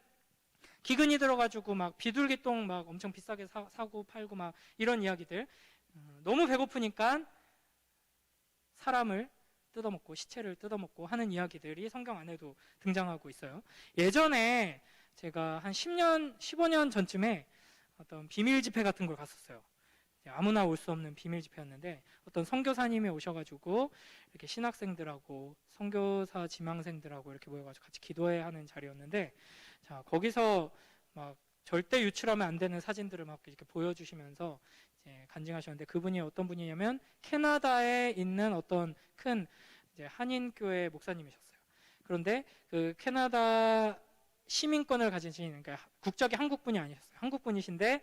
A: 기근이 들어가지고 막 비둘기똥 막 엄청 비싸게 사고 팔고 막 이런 이야기들, 너무 배고프니까 사람을 뜯어먹고 시체를 뜯어먹고 하는 이야기들이 성경 안에도 등장하고 있어요. 예전에 제가 한 10년, 15년 전쯤에 어떤 비밀 집회 같은 걸 갔었어요. 아무나 올 수 없는 비밀 집회였는데 어떤 선교사님이 오셔가지고 이렇게 신학생들하고 선교사 지망생들하고 이렇게 모여가지고 같이 기도해야 하는 자리였는데, 자, 거기서 막 절대 유출하면 안 되는 사진들을 막 이렇게 보여주시면서 이제 간증하셨는데, 그분이 어떤 분이냐면 캐나다에 있는 어떤 큰 이제 한인교회 목사님이셨어요. 그런데 그 캐나다 시민권을 가지신, 그러니까 국적이 한국분이 아니셨어요. 한국분이신데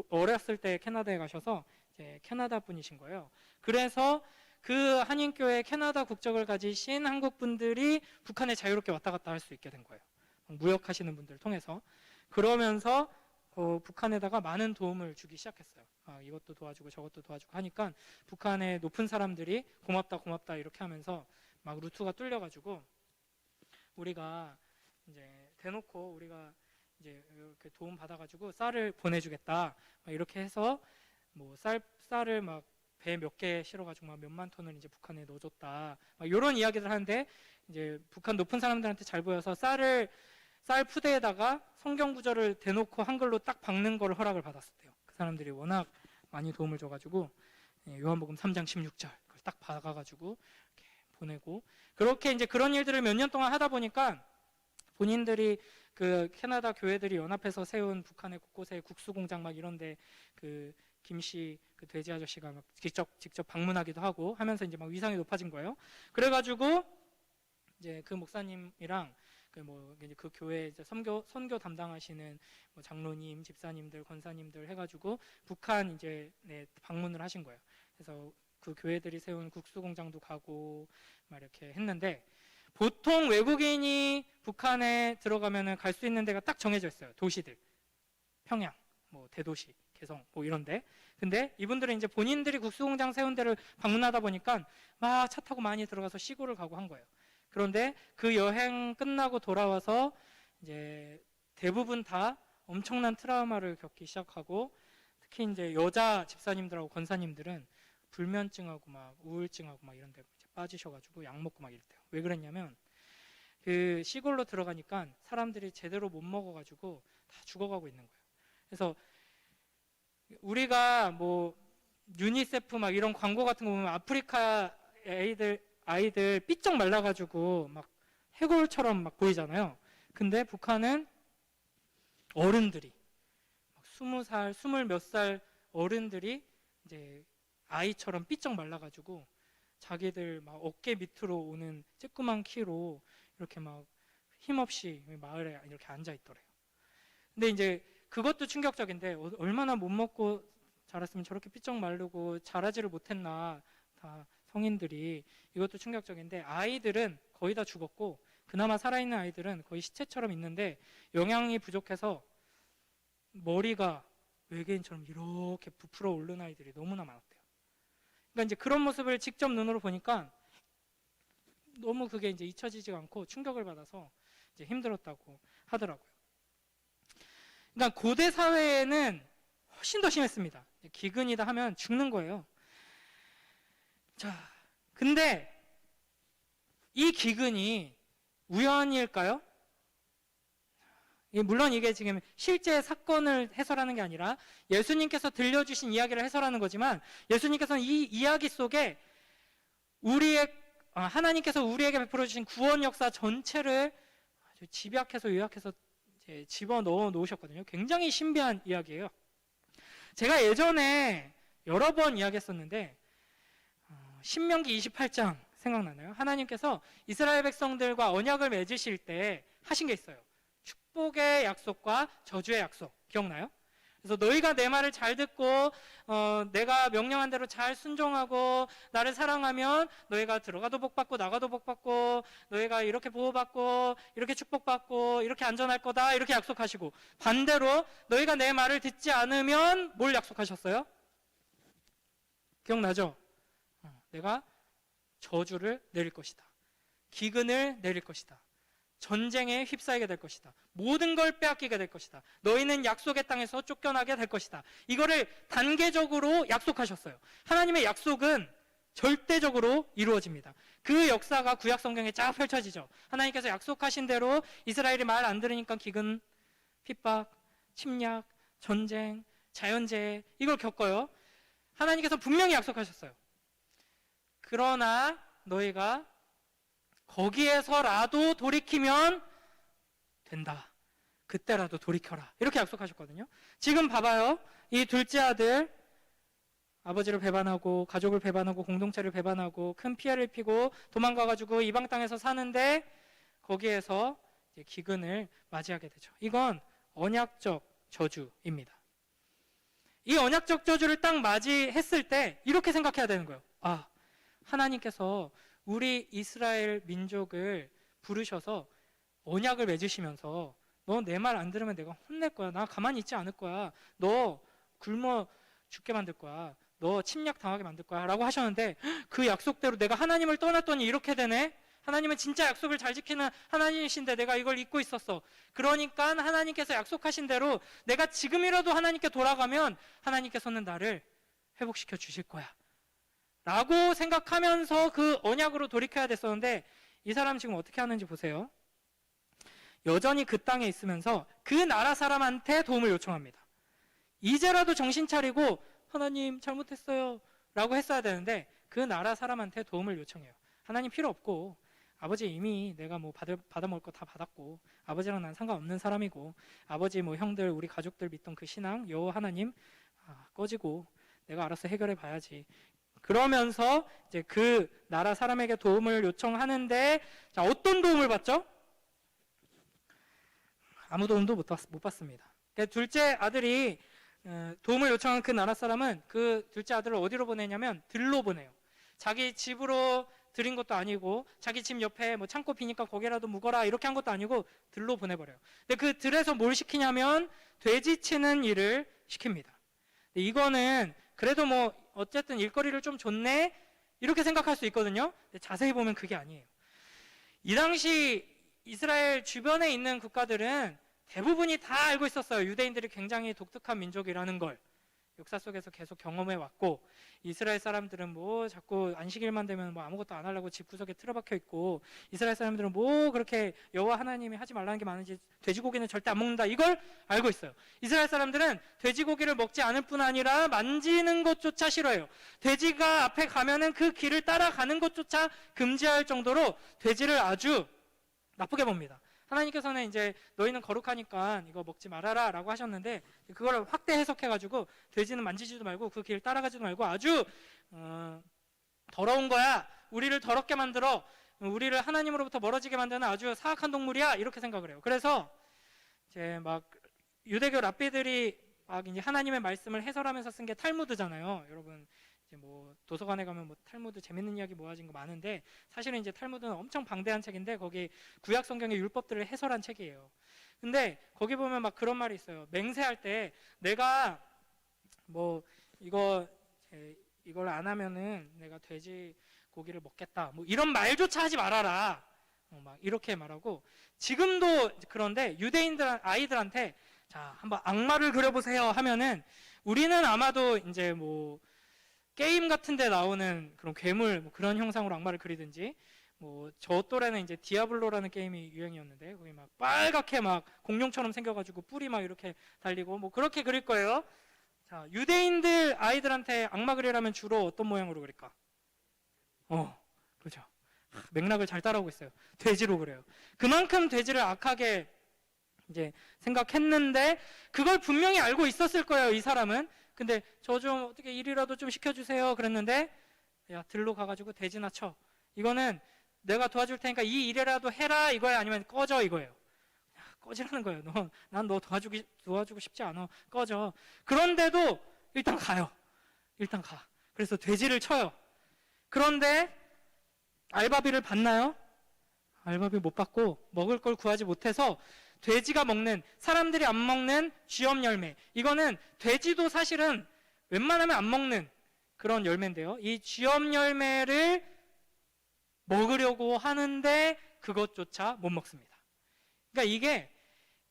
A: 어렸을 때 캐나다에 가셔서 이제 캐나다 분이신 거예요. 그래서 그 한인교회 캐나다 국적을 가지신 한국 분들이 북한에 자유롭게 왔다 갔다 할 수 있게 된 거예요. 무역하시는 분들을 통해서. 그러면서 북한에다가 많은 도움을 주기 시작했어요. 이것도 도와주고 저것도 도와주고 하니까 북한의 높은 사람들이 고맙다 고맙다 이렇게 하면서 막 루트가 뚫려가지고 우리가 이제 대놓고 우리가 이제 이렇게 도움 받아가지고 쌀을 보내주겠다 이렇게 해서 뭐 쌀을 막 배 몇 개 실어가지고 막 몇만 톤을 이제 북한에 넣어줬다 막 이런 이야기를 하는데, 이제 북한 높은 사람들한테 잘 보여서 쌀 푸대에다가 성경 구절을 대놓고 한글로 딱 박는 걸 허락을 받았었대요. 그 사람들이 워낙 많이 도움을 줘가지고 요한복음 3장 16절 그걸 딱 박아가지고 이렇게 보내고, 그렇게 이제 그런 일들을 몇 년 동안 하다 보니까 본인들이 그 캐나다 교회들이 연합해서 세운 북한의 곳곳에 국수 공장 막 이런데 그 김씨 그 돼지 아저씨가 막 직접 방문하기도 하고 하면서 이제 막 위상이 높아진 거예요. 그래가지고 이제 그 목사님이랑 그 교회 이제 선교 담당하시는 뭐 장로님, 집사님들, 권사님들 해가지고 북한 이제 방문을 하신 거예요. 그래서 그 교회들이 세운 국수 공장도 가고 막 이렇게 했는데, 보통 외국인이 북한에 들어가면은 갈 수 있는 데가 딱 정해져 있어요. 도시들, 평양, 뭐 대도시, 개성, 뭐 이런데. 근데 이분들은 이제 본인들이 국수공장 세운 데를 방문하다 보니까 막 차 타고 많이 들어가서 시골을 가고 한 거예요. 그런데 그 여행 끝나고 돌아와서 이제 대부분 다 엄청난 트라우마를 겪기 시작하고, 특히 이제 여자 집사님들하고 권사님들은 불면증하고 막 우울증하고 막 이런 데 빠지셔가지고 약 먹고 막 이랬대요. 왜 그랬냐면 그 시골로 들어가니까 사람들이 제대로 못 먹어가지고 다 죽어가고 있는 거예요. 그래서 우리가 뭐 유니세프 막 이런 광고 같은 거 보면 아프리카 아이들 삐쩍 말라가지고 막 해골처럼 막 보이잖아요. 근데 북한은 어른들이 막 20살, 20 몇 살 어른들이 이제 아이처럼 삐쩍 말라가지고 자기들 막 어깨 밑으로 오는 쬐끄만 키로 이렇게 막 힘없이 마을에 이렇게 앉아 있더래요. 근데 이제 그것도 충격적인데 얼마나 못 먹고 자랐으면 저렇게 삐쩍 마르고 자라지를 못했나, 다 성인들이. 이것도 충격적인데 아이들은 거의 다 죽었고 그나마 살아있는 아이들은 거의 시체처럼 있는데 영양이 부족해서 머리가 외계인처럼 이렇게 부풀어 오른 아이들이 너무나 많았대요. 그러니까 이제 그런 모습을 직접 눈으로 보니까 너무 그게 이제 잊혀지지가 않고 충격을 받아서 이제 힘들었다고 하더라고요. 그러니까 고대 사회에는 훨씬 더 심했습니다. 기근이다 하면 죽는 거예요. 자, 근데 이 기근이 우연일까요? 물론 이게 지금 실제 사건을 해설하는 게 아니라 예수님께서 들려주신 이야기를 해설하는 거지만, 예수님께서는 이 이야기 속에 하나님께서 우리에게 베풀어 주신 구원 역사 전체를 아주 집약해서 요약해서 집어넣어 놓으셨거든요. 굉장히 신비한 이야기예요. 제가 예전에 여러 번 이야기했었는데 신명기 28장 생각나나요? 하나님께서 이스라엘 백성들과 언약을 맺으실 때 하신 게 있어요. 축복의 약속과 저주의 약속, 기억나요? 그래서 너희가 내 말을 잘 듣고 내가 명령한 대로 잘 순종하고 나를 사랑하면 너희가 들어가도 복받고 나가도 복받고 너희가 이렇게 보호받고 이렇게 축복받고 이렇게 안전할 거다, 이렇게 약속하시고, 반대로 너희가 내 말을 듣지 않으면 뭘 약속하셨어요? 기억나죠? 내가 저주를 내릴 것이다, 기근을 내릴 것이다, 전쟁에 휩싸이게 될 것이다, 모든 걸 빼앗기게 될 것이다, 너희는 약속의 땅에서 쫓겨나게 될 것이다. 이거를 단계적으로 약속하셨어요. 하나님의 약속은 절대적으로 이루어집니다. 그 역사가 구약 성경에 쫙 펼쳐지죠. 하나님께서 약속하신 대로 이스라엘이 말 안 들으니까 기근, 핍박, 침략, 전쟁, 자연재해, 이걸 겪어요. 하나님께서 분명히 약속하셨어요. 그러나 너희가 거기에서라도 돌이키면 된다, 그때라도 돌이켜라, 이렇게 약속하셨거든요. 지금 봐봐요. 이 둘째 아들, 아버지를 배반하고 가족을 배반하고 공동체를 배반하고 큰 피해를 입히고 도망가가지고 이방 땅에서 사는데 거기에서 이제 기근을 맞이하게 되죠. 이건 언약적 저주입니다. 이 언약적 저주를 딱 맞이했을 때 이렇게 생각해야 되는 거예요. 하나님께서 우리 이스라엘 민족을 부르셔서 언약을 맺으시면서 너 내 말 안 들으면 내가 혼낼 거야, 나 가만히 있지 않을 거야, 너 굶어 죽게 만들 거야, 너 침략 당하게 만들 거야 라고 하셨는데, 그 약속대로 내가 하나님을 떠났더니 이렇게 되네? 하나님은 진짜 약속을 잘 지키는 하나님이신데 내가 이걸 잊고 있었어. 그러니까 하나님께서 약속하신 대로 내가 지금이라도 하나님께 돌아가면 하나님께서는 나를 회복시켜 주실 거야 라고 생각하면서 그 언약으로 돌이켜야 됐었는데, 이 사람 지금 어떻게 하는지 보세요. 여전히 그 땅에 있으면서 그 나라 사람한테 도움을 요청합니다. 이제라도 정신 차리고 하나님 잘못했어요 라고 했어야 되는데 그 나라 사람한테 도움을 요청해요. 하나님 필요 없고, 아버지 이미 내가 뭐 받아 먹을 거 다 받았고, 아버지랑 난 상관없는 사람이고, 아버지 뭐 형들 우리 가족들 믿던 그 신앙 여호와 하나님 꺼지고 내가 알아서 해결해 봐야지. 그러면서 이제 그 나라 사람에게 도움을 요청하는데, 자, 어떤 도움을 받죠? 아무 도움도 못 받습니다. 그러니까 둘째 아들이 도움을 요청한 그 나라 사람은 그 둘째 아들을 어디로 보내냐면 들로 보내요. 자기 집으로 들인 것도 아니고, 자기 집 옆에 뭐 창고 비니까 거기라도 묵어라 이렇게 한 것도 아니고 들로 보내버려요. 근데 그 들에서 뭘 시키냐면 돼지 치는 일을 시킵니다. 근데 이거는 그래도 뭐 어쨌든 일거리를 좀 줬네 이렇게 생각할 수 있거든요. 근데 자세히 보면 그게 아니에요. 이 당시 이스라엘 주변에 있는 국가들은 대부분이 다 알고 있었어요. 유대인들이 굉장히 독특한 민족이라는 걸 역사 속에서 계속 경험해 왔고, 이스라엘 사람들은 뭐 자꾸 안식일만 되면 뭐 아무것도 안 하려고 집 구석에 틀어박혀 있고, 이스라엘 사람들은 뭐 그렇게 여호와 하나님이 하지 말라는 게 많은지 돼지고기는 절대 안 먹는다, 이걸 알고 있어요. 이스라엘 사람들은 돼지고기를 먹지 않을 뿐 아니라 만지는 것조차 싫어해요. 돼지가 앞에 가면은 그 길을 따라가는 것조차 금지할 정도로 돼지를 아주 나쁘게 봅니다. 하나님께서는 이제 너희는 거룩하니까 이거 먹지 말아라 라고 하셨는데, 그걸 확대 해석해가지고 돼지는 만지지도 말고 그 길 따라가지도 말고 아주 더러운 거야, 우리를 더럽게 만들어, 우리를 하나님으로부터 멀어지게 만드는 아주 사악한 동물이야, 이렇게 생각을 해요. 그래서 이제 막 유대교 랍비들이 막 이제 하나님의 말씀을 해설하면서 쓴 게 탈무드잖아요. 여러분 이제 뭐 도서관에 가면 뭐 탈무드 재밌는 이야기 모아진 거 많은데, 사실은 이제 탈무드는 엄청 방대한 책인데 거기 구약 성경의 율법들을 해설한 책이에요. 근데 거기 보면 막 그런 말이 있어요. 맹세할 때 내가 뭐 이거 이걸 안 하면은 내가 돼지 고기를 먹겠다. 뭐 이런 말조차 하지 말아라. 막 이렇게 말하고, 지금도 그런데 유대인들 아이들한테 자, 한번 악마를 그려보세요 하면은, 우리는 아마도 이제 뭐 게임 같은 데 나오는 그런 괴물, 뭐 그런 형상으로 악마를 그리든지, 뭐 저 또래는 이제 디아블로라는 게임이 유행이었는데, 거기 막 빨갛게 막 공룡처럼 생겨가지고 뿔이 막 이렇게 달리고 뭐 그렇게 그릴 거예요. 자, 유대인들 아이들한테 악마 그리라면 주로 어떤 모양으로 그릴까? 그렇죠. 맥락을 잘 따라오고 있어요. 돼지로 그래요. 그만큼 돼지를 악하게 이제 생각했는데, 그걸 분명히 알고 있었을 거예요, 이 사람은. 근데 저 좀 어떻게 일이라도 좀 시켜주세요 그랬는데, 야, 들로 가가지고 돼지나 쳐. 이거는 내가 도와줄 테니까 이 일이라도 해라 이거야, 아니면 꺼져 이거예요. 야, 꺼지라는 거예요. 난 너 도와주고 싶지 않아. 꺼져. 그런데도 일단 가요. 일단 가. 그래서 돼지를 쳐요. 그런데 알바비를 받나요? 알바비 못 받고 먹을 걸 구하지 못해서 돼지가 먹는, 사람들이 안 먹는 쥐엄 열매, 이거는 돼지도 사실은 웬만하면 안 먹는 그런 열매인데요, 이 쥐엄 열매를 먹으려고 하는데 그것조차 못 먹습니다. 그러니까 이게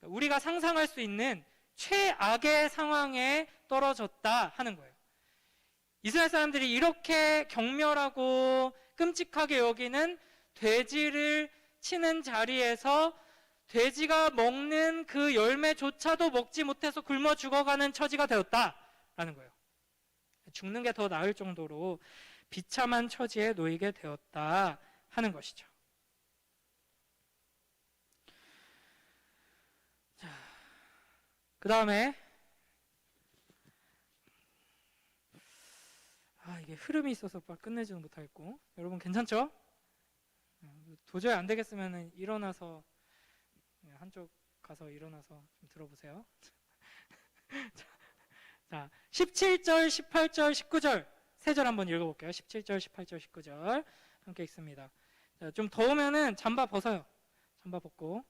A: 우리가 상상할 수 있는 최악의 상황에 떨어졌다 하는 거예요. 이스라엘 사람들이 이렇게 경멸하고 끔찍하게 여기는 돼지를 치는 자리에서 돼지가 먹는 그 열매조차도 먹지 못해서 굶어 죽어가는 처지가 되었다라는 거예요. 죽는 게 더 나을 정도로 비참한 처지에 놓이게 되었다 하는 것이죠. 자, 그 다음에 이게 흐름이 있어서 빨리 끝내지는 못하겠고, 여러분 괜찮죠? 도저히 안 되겠으면 일어나서 한쪽 가서 일어나서 좀 들어보세요. 자, 17절, 18절, 19절 세 절 한번 읽어볼게요. 17절, 18절, 19절 함께 읽습니다. 자, 좀 더우면은 잠바 벗어요. 잠바 벗고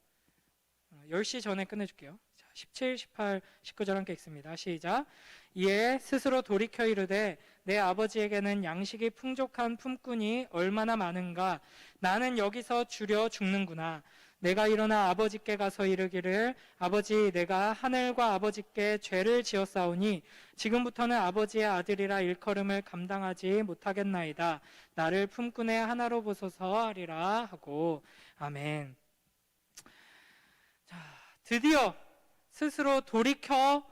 A: 10시 전에 끝내줄게요. 자, 17, 18, 19절 함께 읽습니다. 시작. 이에 스스로 돌이켜 이르되 내 아버지에게는 양식이 풍족한 품꾼이 얼마나 많은가. 나는 여기서 주려 죽는구나. 내가 일어나 아버지께 가서 이르기를 아버지, 내가 하늘과 아버지께 죄를 지었사오니 지금부터는 아버지의 아들이라 일컬음을 감당하지 못하겠나이다. 나를 품꾼의 하나로 보소서 하리라 하고. 아멘. 자, 드디어 스스로 돌이켜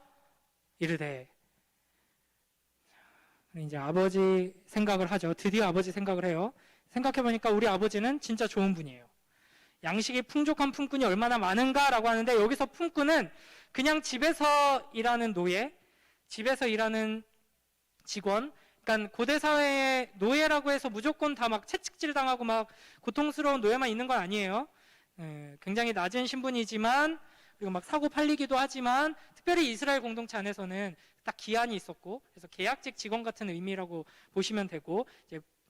A: 이르되, 이제 아버지 생각을 하죠. 드디어 아버지 생각을 해요. 생각해보니까 우리 아버지는 진짜 좋은 분이에요. 양식이 풍족한 품꾼이 얼마나 많은가라고 하는데, 여기서 품꾼은 그냥 집에서 일하는 노예, 집에서 일하는 직원, 그러니까 고대 사회의 노예라고 해서 무조건 다 막 채찍질 당하고 막 고통스러운 노예만 있는 건 아니에요. 굉장히 낮은 신분이지만, 그리고 막 사고 팔리기도 하지만, 특별히 이스라엘 공동체 안에서는 딱 기한이 있었고, 그래서 계약직 직원 같은 의미라고 보시면 되고,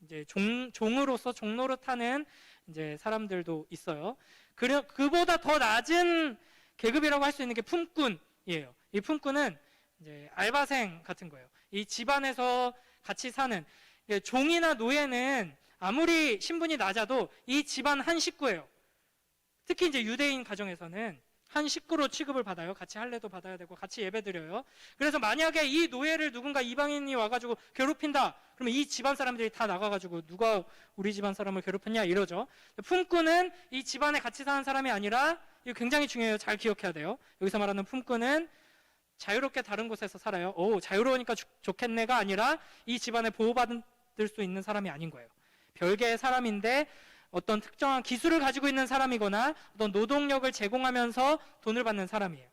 A: 이제 종으로서 종노릇하는 이제 사람들도 있어요. 그보다 더 낮은 계급이라고 할 수 있는 게 품꾼이에요. 이 품꾼은 이제 알바생 같은 거예요. 이 집안에서 같이 사는, 종이나 노예는 아무리 신분이 낮아도 이 집안 한 식구예요. 특히 이제 유대인 가정에서는 한 식구로 취급을 받아요. 같이 할례도 받아야 되고 같이 예배드려요. 그래서 만약에 이 노예를 누군가 이방인이 와가지고 괴롭힌다, 그러면 이 집안 사람들이 다 나가가지고 누가 우리 집안 사람을 괴롭혔냐 이러죠. 품꾼은 이 집안에 같이 사는 사람이 아니라, 이거 굉장히 중요해요. 잘 기억해야 돼요. 여기서 말하는 품꾼은 자유롭게 다른 곳에서 살아요. 자유로우니까 좋겠네가 아니라 이 집안에 보호받을 수 있는 사람이 아닌 거예요. 별개의 사람인데 어떤 특정한 기술을 가지고 있는 사람이거나 어떤 노동력을 제공하면서 돈을 받는 사람이에요.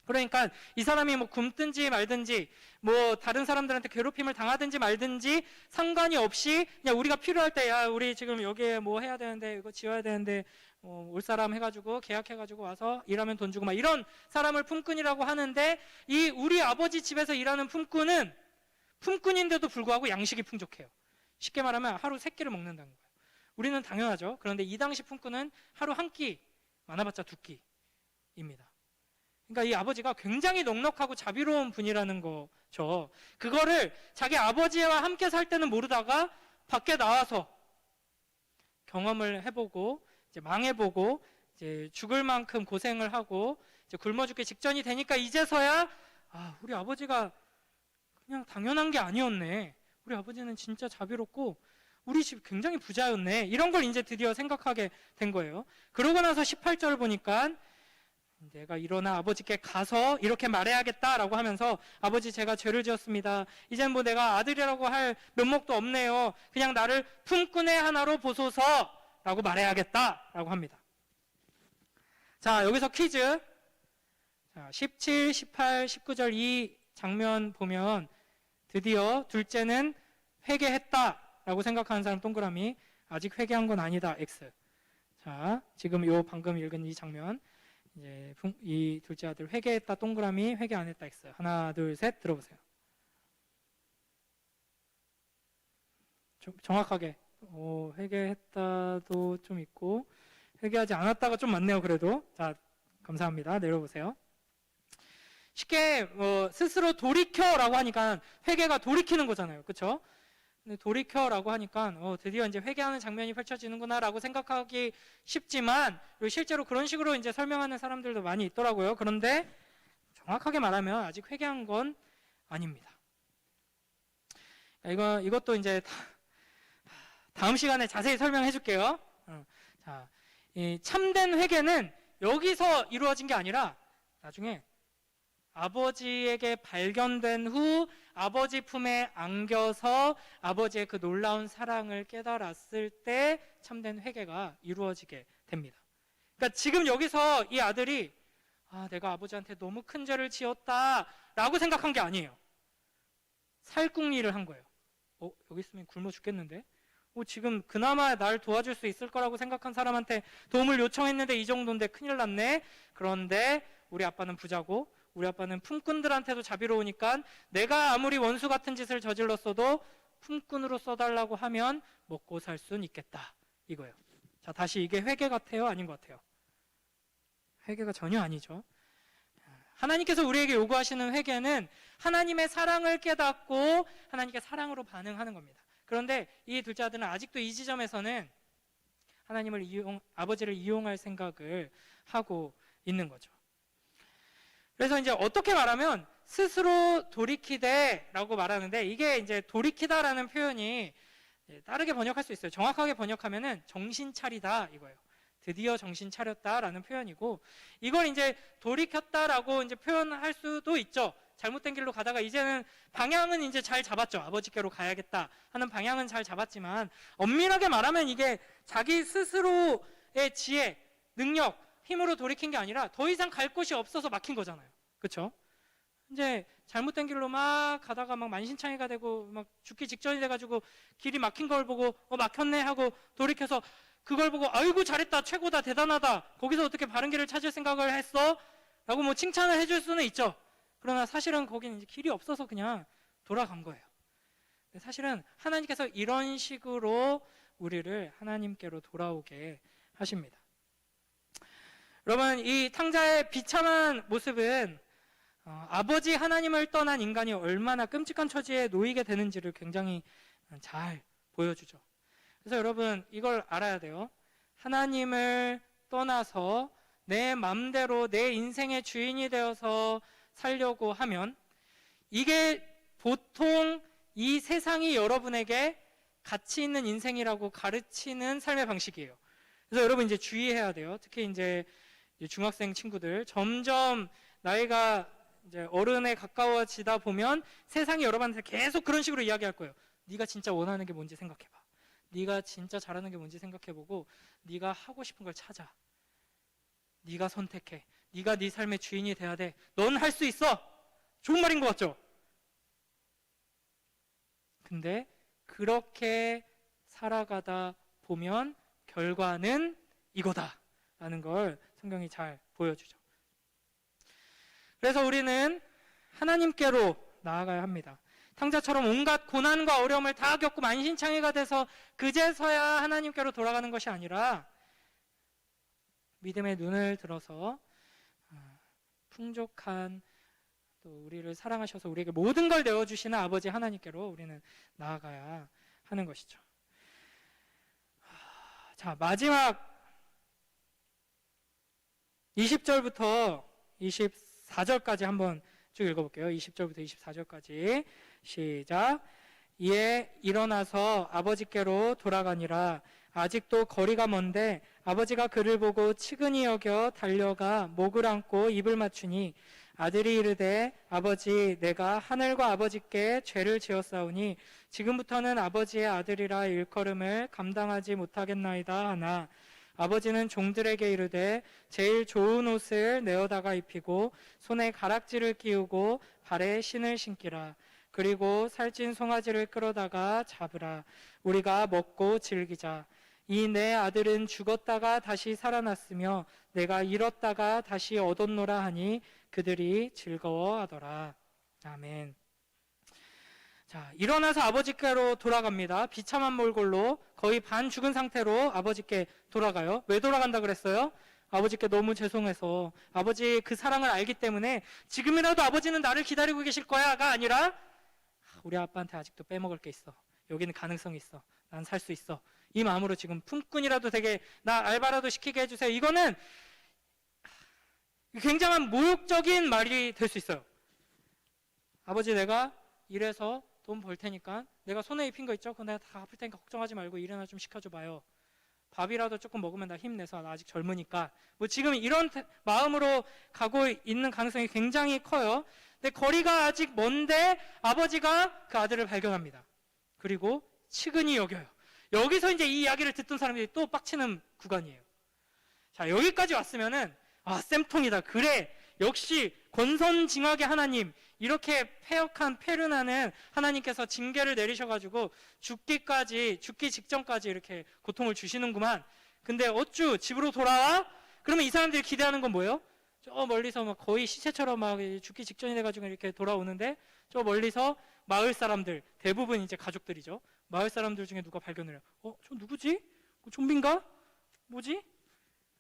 A: 그러니까 이 사람이 뭐 굶든지 말든지, 뭐 다른 사람들한테 괴롭힘을 당하든지 말든지 상관이 없이, 그냥 우리가 필요할 때, 야, 우리 지금 여기에 뭐 해야 되는데, 이거 지어야 되는데, 올 사람 해가지고 계약해가지고 와서 일하면 돈 주고 막 이런 사람을 품꾼이라고 하는데, 이 우리 아버지 집에서 일하는 품꾼은 품꾼인데도 불구하고 양식이 풍족해요. 쉽게 말하면 하루 3끼를 먹는다는 거예요. 우리는 당연하죠. 그런데 이 당시 품꾼은 하루 한 끼, 많아봤자 2끼입니다. 그러니까 이 아버지가 굉장히 넉넉하고 자비로운 분이라는 거죠. 그거를 자기 아버지와 함께 살 때는 모르다가 밖에 나와서 경험을 해보고 이제 망해보고 이제 죽을 만큼 고생을 하고 이제 굶어 죽기 직전이 되니까 이제서야 우리 아버지가 그냥 당연한 게 아니었네. 우리 아버지는 진짜 자비롭고 우리 집 굉장히 부자였네. 이런 걸 이제 드디어 생각하게 된 거예요. 그러고 나서 18절 보니까 내가 일어나 아버지께 가서 이렇게 말해야겠다라고 하면서 아버지 제가 죄를 지었습니다. 이젠 뭐 내가 아들이라고 할 면목도 없네요. 그냥 나를 품꾼의 하나로 보소서라고 말해야겠다라고 합니다. 자, 여기서 퀴즈. 자, 17, 18, 19절 이 장면 보면 드디어 둘째는 회개했다라고 생각하는 사람 동그라미, 아직 회개한 건 아니다 X. 자, 지금 요 방금 읽은 이 장면, 이제 이 둘째 아들 회개했다 동그라미, 회개 안 했다 X. 하나, 둘, 셋 들어보세요. 정확하게 회개했다도 좀 있고 회개하지 않았다가 좀 많네요. 그래도 자, 감사합니다. 내려보세요. 쉽게 스스로 돌이켜라고 하니까 회개가 돌이키는 거잖아요. 그렇죠? 돌이켜라고 하니까 드디어 이제 회개하는 장면이 펼쳐지는구나라고 생각하기 쉽지만 실제로 그런 식으로 이제 설명하는 사람들도 많이 있더라고요. 그런데 정확하게 말하면 아직 회개한 건 아닙니다. 이것도 이제 다음 시간에 자세히 설명해 줄게요. 자, 이 참된 회개는 여기서 이루어진 게 아니라 나중에 아버지에게 발견된 후 아버지 품에 안겨서 아버지의 그 놀라운 사랑을 깨달았을 때 참된 회개가 이루어지게 됩니다. 그러니까 지금 여기서 이 아들이 내가 아버지한테 너무 큰 죄를 지었다라고 생각한 게 아니에요. 살궁리를 한 거예요. 여기 있으면 굶어 죽겠는데? 지금 그나마 날 도와줄 수 있을 거라고 생각한 사람한테 도움을 요청했는데 이 정도인데 큰일 났네. 그런데 우리 아빠는 부자고 우리 아빠는 품꾼들한테도 자비로우니까 내가 아무리 원수 같은 짓을 저질렀어도 품꾼으로 써달라고 하면 먹고 살 수는 있겠다. 이거예요. 자, 다시 이게 회개 같아요? 아닌 것 같아요? 회개가 전혀 아니죠. 하나님께서 우리에게 요구하시는 회개는 하나님의 사랑을 깨닫고 하나님께 사랑으로 반응하는 겁니다. 그런데 이 둘째 아들은 아직도 이 지점에서는 아버지를 이용할 생각을 하고 있는 거죠. 그래서 이제 어떻게 말하면 스스로 돌이키되라고 말하는데 이게 이제 돌이키다라는 표현이 다르게 번역할 수 있어요. 정확하게 번역하면은 정신 차리다 이거예요. 드디어 정신 차렸다라는 표현이고 이걸 이제 돌이켰다라고 이제 표현할 수도 있죠. 잘못된 길로 가다가 이제는 방향은 이제 잘 잡았죠. 아버지께로 가야겠다 하는 방향은 잘 잡았지만 엄밀하게 말하면 이게 자기 스스로의 지혜, 능력, 힘으로 돌이킨 게 아니라 더 이상 갈 곳이 없어서 막힌 거잖아요. 그렇죠? 이제 잘못된 길로 막 가다가 막 만신창이가 되고 막 죽기 직전이 돼가지고 길이 막힌 걸 보고 막혔네 하고 돌이켜서 그걸 보고 아이고 잘했다, 최고다, 대단하다, 거기서 어떻게 바른 길을 찾을 생각을 했어? 라고 뭐 칭찬을 해줄 수는 있죠. 그러나 사실은 거기는 이제 길이 없어서 그냥 돌아간 거예요. 사실은 하나님께서 이런 식으로 우리를 하나님께로 돌아오게 하십니다. 여러분, 이 탕자의 비참한 모습은 아버지 하나님을 떠난 인간이 얼마나 끔찍한 처지에 놓이게 되는지를 굉장히 잘 보여주죠. 그래서 여러분 이걸 알아야 돼요. 하나님을 떠나서 내 맘대로 내 인생의 주인이 되어서 살려고 하면 이게 보통 이 세상이 여러분에게 가치 있는 인생이라고 가르치는 삶의 방식이에요. 그래서 여러분 이제 주의해야 돼요. 특히 이제 중학생 친구들 점점 나이가 이제 어른에 가까워지다 보면 세상이 여러분한테 계속 그런 식으로 이야기할 거예요. 네가 진짜 원하는 게 뭔지 생각해봐. 네가 진짜 잘하는 게 뭔지 생각해보고 네가 하고 싶은 걸 찾아. 네가 선택해. 네가 네 삶의 주인이 돼야 돼. 넌 할 수 있어. 좋은 말인 것 같죠? 근데 그렇게 살아가다 보면 결과는 이거다 라는 걸 성경이 잘 보여주죠. 그래서 우리는 하나님께로 나아가야 합니다. 탕자처럼 온갖 고난과 어려움을 다 겪고 만신창이가 돼서 그제서야 하나님께로 돌아가는 것이 아니라 믿음의 눈을 들어서 풍족한 또 우리를 사랑하셔서 우리에게 모든 걸 내어주시는 아버지 하나님께로 우리는 나아가야 하는 것이죠. 자, 마지막 20절부터 24절까지 한번 쭉 읽어볼게요. 20절부터 24절까지 시작. 이에 일어나서 아버지께로 돌아가니라. 아직도 거리가 먼데 아버지가 그를 보고 측은히 여겨 달려가 목을 안고 입을 맞추니 아들이 이르되 아버지 내가 하늘과 아버지께 죄를 지었사오니 지금부터는 아버지의 아들이라 일컬음을 감당하지 못하겠나이다 하나 아버지는 종들에게 이르되 제일 좋은 옷을 내어다가 입히고 손에 가락지를 끼우고 발에 신을 신기라. 그리고 살찐 송아지를 끌어다가 잡으라. 우리가 먹고 즐기자. 이 내 아들은 죽었다가 다시 살아났으며 내가 잃었다가 다시 얻었노라 하니 그들이 즐거워하더라. 아멘. 자, 일어나서 아버지께로 돌아갑니다. 비참한 몰골로 거의 반 죽은 상태로 아버지께 돌아가요. 왜 돌아간다 그랬어요? 아버지께 너무 죄송해서 아버지 그 사랑을 알기 때문에 지금이라도 아버지는 나를 기다리고 계실 거야가 아니라 우리 아빠한테 아직도 빼먹을 게 있어. 여기는 가능성이 있어. 난 살 수 있어. 이 마음으로 지금 품꾼이라도 되게 나 알바라도 시키게 해주세요. 이거는 굉장한 모욕적인 말이 될 수 있어요. 아버지 내가 일해서 돈 벌 테니까 내가 손에 입힌 거 있죠? 그거 내가 다 갚을 테니까 걱정하지 말고 일이나 좀 시켜줘 봐요. 밥이라도 조금 먹으면 나 힘내서 나 아직 젊으니까. 뭐 지금 이런 마음으로 가고 있는 가능성이 굉장히 커요. 근데 거리가 아직 먼데 아버지가 그 아들을 발견합니다. 그리고 측은히 여겨요. 여기서 이제 이 이야기를 듣던 사람들이 또 빡치는 구간이에요. 자, 여기까지 왔으면은 쌤통이다. 그래, 역시 권선징악의 하나님, 이렇게 패역한 페르나는 하나님께서 징계를 내리셔가지고 죽기 직전까지 이렇게 고통을 주시는구만. 근데 어쭈 집으로 돌아와? 그러면 이 사람들이 기대하는 건 뭐예요? 저 멀리서 막 거의 시체처럼 막 죽기 직전이 돼가지고 이렇게 돌아오는데 저 멀리서 마을 사람들, 대부분 이제 가족들이죠. 마을 사람들 중에 누가 발견을 해요. 저 누구지? 좀비인가? 뭐지?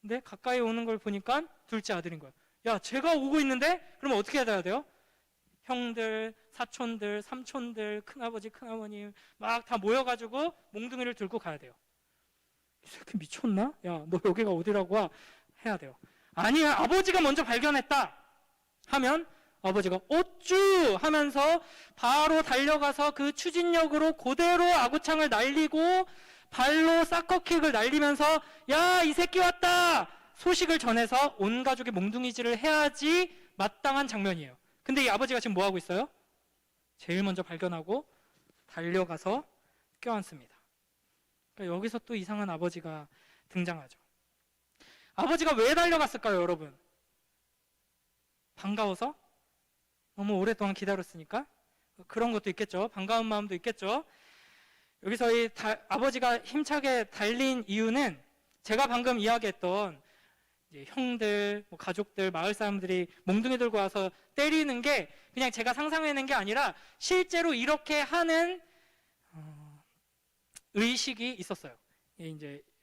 A: 근데 가까이 오는 걸 보니까 둘째 아들인 거예요. 야, 쟤가 오고 있는데? 그러면 어떻게 해야 돼요? 형들, 사촌들, 삼촌들, 큰아버지, 큰어머님 막 다 모여가지고 몽둥이를 들고 가야 돼요. 이 새끼 미쳤나? 야, 너 여기가 어디라고 해야 돼요. 아니야, 아버지가 먼저 발견했다 하면 아버지가 어쭈 하면서 바로 달려가서 그 추진력으로 그대로 아구창을 날리고 발로 사커킥을 날리면서 야, 이 새끼 왔다 소식을 전해서 온 가족이 몽둥이질을 해야지 마땅한 장면이에요. 근데 이 아버지가 지금 뭐 하고 있어요? 제일 먼저 발견하고 달려가서 껴안습니다. 그러니까 여기서 또 이상한 아버지가 등장하죠. 아버지가 왜 달려갔을까요, 여러분? 반가워서? 너무 오랫동안 기다렸으니까? 그런 것도 있겠죠. 반가운 마음도 있겠죠. 여기서 아버지가 힘차게 달린 이유는 제가 방금 이야기했던 이제 형들, 가족들, 마을 사람들이 몽둥이 들고 와서 때리는 게 그냥 제가 상상해낸 게 아니라 실제로 이렇게 하는 의식이 있었어요.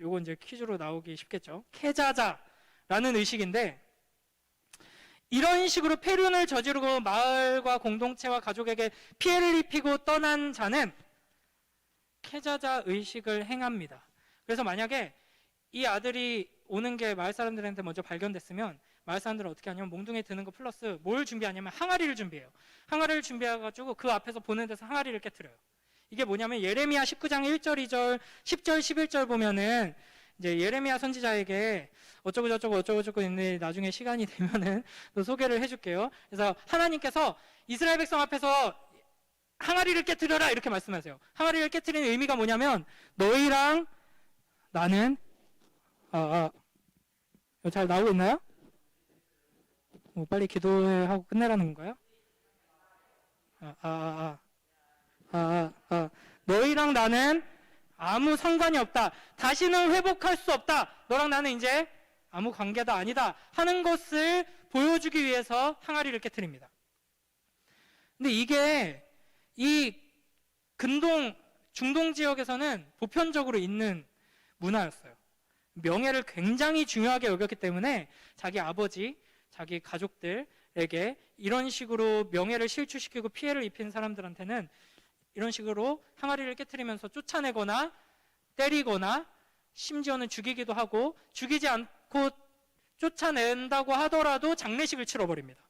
A: 요거 이제 퀴즈로 나오기 쉽겠죠. 케자자라는 의식인데 이런 식으로 폐륜을 저지르고 마을과 공동체와 가족에게 피해를 입히고 떠난 자는 케자자 의식을 행합니다. 그래서 만약에 이 아들이 오는 게 마을 사람들한테 먼저 발견됐으면 마을 사람들은 어떻게 하냐면 몽둥이 드는 거 플러스 뭘 준비하냐면 항아리를 준비해요. 항아리를 준비해가지고 그 앞에서 보는 데서 항아리를 깨트려요. 이게 뭐냐면 예레미야 19장 1절, 2절, 10절, 11절 보면은 이제 예레미야 선지자에게 어쩌고 저쩌고 있는데 나중에 시간이 되면은 또 소개를 해줄게요. 그래서 하나님께서 이스라엘 백성 앞에서 항아리를 깨트려라 이렇게 말씀하세요. 항아리를 깨트리는 의미가 뭐냐면 너희랑 나는 잘 나오고 있나요? 빨리 기도하고 끝내라는 건가요? 너희랑 나는 아무 상관이 없다. 다시는 회복할 수 없다. 너랑 나는 이제 아무 관계도 아니다 하는 것을 보여주기 위해서 항아리를 깨트립니다. 근데 이게 이 중동 지역에서는 보편적으로 있는 문화였어요. 명예를 굉장히 중요하게 여겼기 때문에 자기 아버지, 자기 가족들, 사람들에게 이런 식으로 명예를 실추시키고 피해를 입힌 사람들한테는 이런 식으로 항아리를 깨트리면서 쫓아내거나 때리거나 심지어는 죽이기도 하고, 죽이지 않고 쫓아낸다고 하더라도 장례식을 치러버립니다.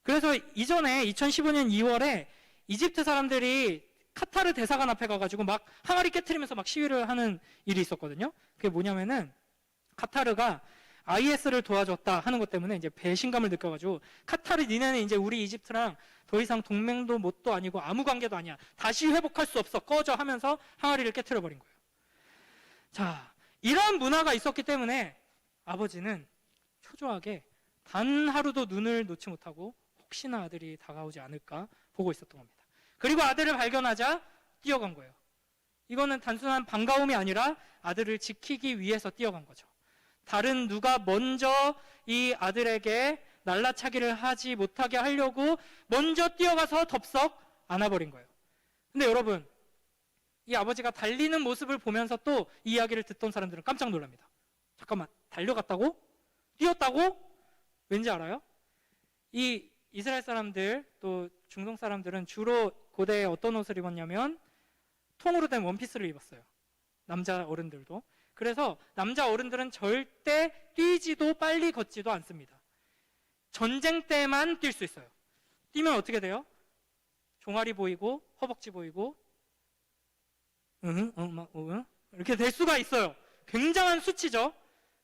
A: 그래서 이전에 2015년 2월에 이집트 사람들이 카타르 대사관 앞에 가가지고 막 항아리 깨트리면서 막 시위를 하는 일이 있었거든요. 그게 뭐냐면은 카타르가 IS를 도와줬다 하는 것 때문에 이제 배신감을 느껴가지고, 카타르 니네는 이제 우리 이집트랑 더 이상 동맹도 뭣도 아니고 아무 관계도 아니야, 다시 회복할 수 없어, 꺼져 하면서 항아리를 깨트려버린 거예요. 자, 이런 문화가 있었기 때문에 아버지는 초조하게 단 하루도 눈을 놓지 못하고 혹시나 아들이 다가오지 않을까 보고 있었던 겁니다. 그리고 아들을 발견하자 뛰어간 거예요. 이거는 단순한 반가움이 아니라 아들을 지키기 위해서 뛰어간 거죠. 다른 누가 먼저 이 아들에게 날라차기를 하지 못하게 하려고 먼저 뛰어가서 덥석 안아버린 거예요. 근데 여러분, 이 아버지가 달리는 모습을 보면서 또 이 이야기를 듣던 사람들은 깜짝 놀랍니다. 잠깐만, 달려갔다고? 뛰었다고? 왠지 알아요? 이 이스라엘 사람들, 또 중동 사람들은 주로 고대에 어떤 옷을 입었냐면 통으로 된 원피스를 입었어요. 남자 어른들도. 그래서 남자 어른들은 절대 뛰지도 빨리 걷지도 않습니다. 전쟁 때만 뛸 수 있어요. 뛰면 어떻게 돼요? 종아리 보이고 허벅지 보이고 이렇게 될 수가 있어요. 굉장한 수치죠.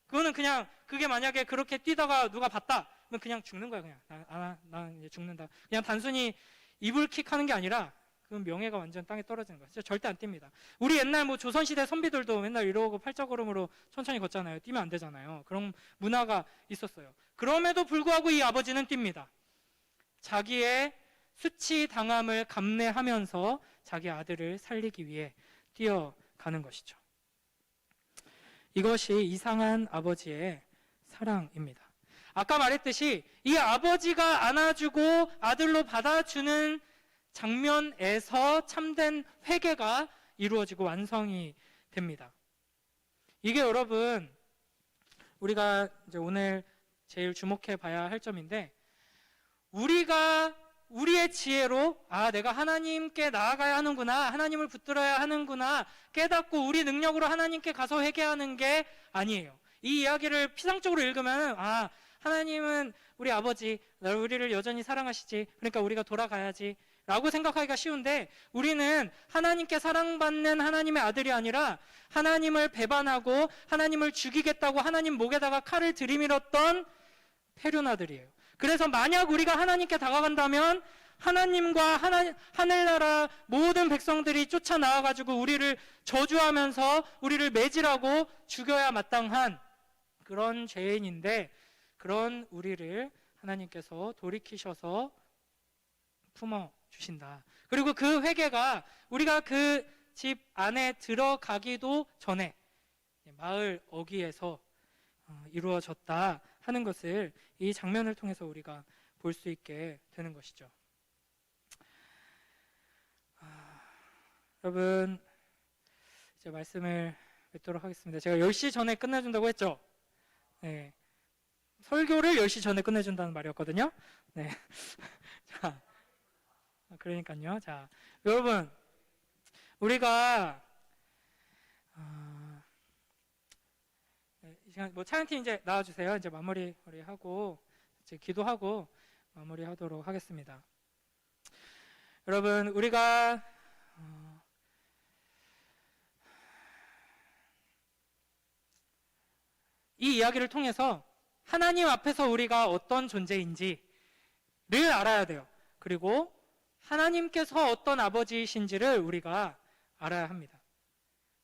A: 그거는 그냥, 그게 만약에 그렇게 뛰다가 누가 봤다, 그럼 그냥 죽는 거야. 그냥 나 이제 죽는다. 그냥 단순히 이불킥 하는 게 아니라 그건 명예가 완전 땅에 떨어지는 거예요. 절대 안 뜁니다. 우리 옛날 뭐 조선시대 선비들도 맨날 이러고 팔자걸음으로 천천히 걷잖아요. 뛰면 안 되잖아요. 그런 문화가 있었어요. 그럼에도 불구하고 이 아버지는 뜁니다. 자기의 수치당함을 감내하면서 자기 아들을 살리기 위해 뛰어가는 것이죠. 이것이 이상한 아버지의 사랑입니다. 아까 말했듯이 이 아버지가 안아주고 아들로 받아주는 장면에서 참된 회개가 이루어지고 완성이 됩니다. 이게 여러분, 우리가 이제 오늘 제일 주목해 봐야 할 점인데, 우리가 우리의 지혜로 내가 하나님께 나아가야 하는구나, 하나님을 붙들어야 하는구나 깨닫고 우리 능력으로 하나님께 가서 회개하는 게 아니에요. 이 이야기를 피상적으로 읽으면 하나님은 우리 아버지, 우리를 여전히 사랑하시지, 그러니까 우리가 돌아가야지 라고 생각하기가 쉬운데, 우리는 하나님께 사랑받는 하나님의 아들이 아니라 하나님을 배반하고 하나님을 죽이겠다고 하나님 목에다가 칼을 들이밀었던 페륜아들이에요. 그래서 만약 우리가 하나님께 다가간다면 하나님과 하늘나라 모든 백성들이 쫓아나와가지고 우리를 저주하면서 우리를 매질하고 죽여야 마땅한 그런 죄인인데, 그런 우리를 하나님께서 돌이키셔서 품어주신다. 그리고 그 회개가 우리가 그 집 안에 들어가기도 전에 마을 어귀에서 이루어졌다 하는 것을 이 장면을 통해서 우리가 볼 수 있게 되는 것이죠. 여러분, 이제 말씀을 맺도록 하겠습니다. 제가 10시 전에 끝내준다고 했죠? 네. 설교를 10시 전에 끝내준다는 말이었거든요. 네. 자, 그러니까요. 자, 여러분, 우리가 이 시간 찬양팀 이제 나와주세요. 이제 마무리 하고 이제 기도하고 마무리하도록 하겠습니다. 여러분, 우리가 이 이야기를 통해서 하나님 앞에서 우리가 어떤 존재인지를 알아야 돼요. 그리고 하나님께서 어떤 아버지이신지를 우리가 알아야 합니다.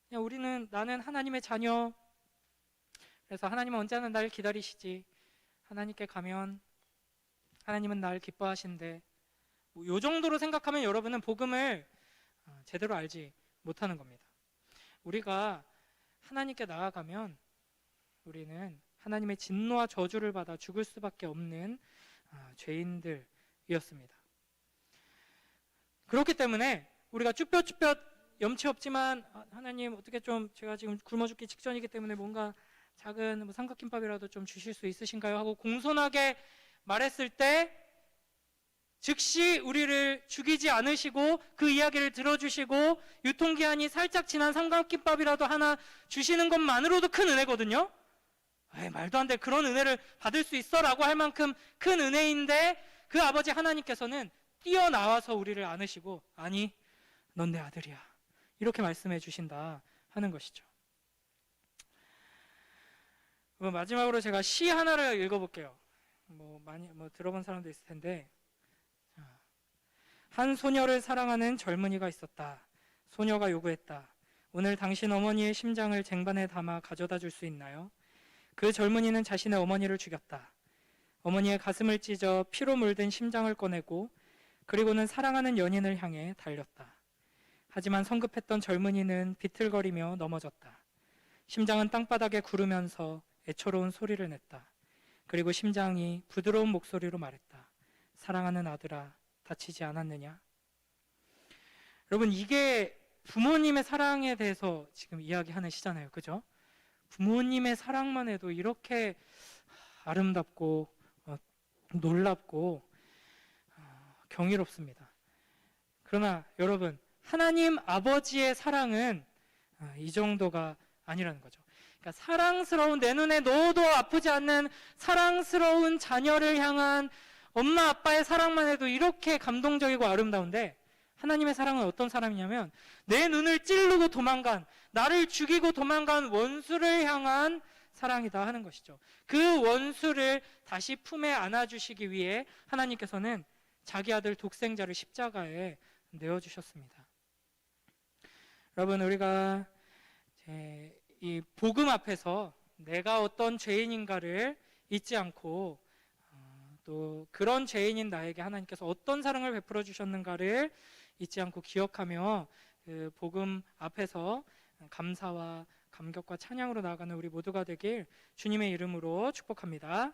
A: 그냥 우리는, 나는 하나님의 자녀, 그래서 하나님은 언제나 날 기다리시지, 하나님께 가면 하나님은 날 기뻐하신대, 이 정도로 생각하면 여러분은 복음을 제대로 알지 못하는 겁니다. 우리가 하나님께 나아가면 우리는 하나님의 진노와 저주를 받아 죽을 수밖에 없는 죄인들이었습니다. 그렇기 때문에 우리가 쭈뼛쭈뼛 염치 없지만 하나님 어떻게 좀, 제가 지금 굶어 죽기 직전이기 때문에 뭔가 작은 삼각김밥이라도 좀 주실 수 있으신가요? 하고 공손하게 말했을 때 즉시 우리를 죽이지 않으시고 그 이야기를 들어주시고 유통기한이 살짝 지난 삼각김밥이라도 하나 주시는 것만으로도 큰 은혜거든요. 말도 안 돼. 그런 은혜를 받을 수 있어 라고 할 만큼 큰 은혜인데 그 아버지 하나님께서는 뛰어나와서 우리를 안으시고 아니, 넌 내 아들이야. 이렇게 말씀해 주신다 하는 것이죠. 마지막으로 제가 시 하나를 읽어볼게요. 많이 들어본 사람도 있을 텐데, 한 소녀를 사랑하는 젊은이가 있었다. 소녀가 요구했다. 오늘 당신 어머니의 심장을 쟁반에 담아 가져다 줄 수 있나요? 그 젊은이는 자신의 어머니를 죽였다. 어머니의 가슴을 찢어 피로 물든 심장을 꺼내고 그리고는 사랑하는 연인을 향해 달렸다. 하지만 성급했던 젊은이는 비틀거리며 넘어졌다. 심장은 땅바닥에 구르면서 애처로운 소리를 냈다. 그리고 심장이 부드러운 목소리로 말했다. 사랑하는 아들아, 다치지 않았느냐? 여러분, 이게 부모님의 사랑에 대해서 지금 이야기하는 시잖아요. 그죠? 부모님의 사랑만 해도 이렇게 아름답고 놀랍고 경이롭습니다. 그러나 여러분, 하나님 아버지의 사랑은 이 정도가 아니라는 거죠. 그러니까 사랑스러운, 내 눈에 넣어도 아프지 않는 사랑스러운 자녀를 향한 엄마 아빠의 사랑만 해도 이렇게 감동적이고 아름다운데, 하나님의 사랑은 어떤 사랑이냐면 내 눈을 찌르고 도망간, 나를 죽이고 도망간 원수를 향한 사랑이다 하는 것이죠. 그 원수를 다시 품에 안아주시기 위해 하나님께서는 자기 아들 독생자를 십자가에 내어주셨습니다. 여러분, 우리가 이 복음 앞에서 내가 어떤 죄인인가를 잊지 않고 또 그런 죄인인 나에게 하나님께서 어떤 사랑을 베풀어 주셨는가를 잊지 않고 기억하며 그 복음 앞에서 감사와 감격과 찬양으로 나아가는 우리 모두가 되길 주님의 이름으로 축복합니다.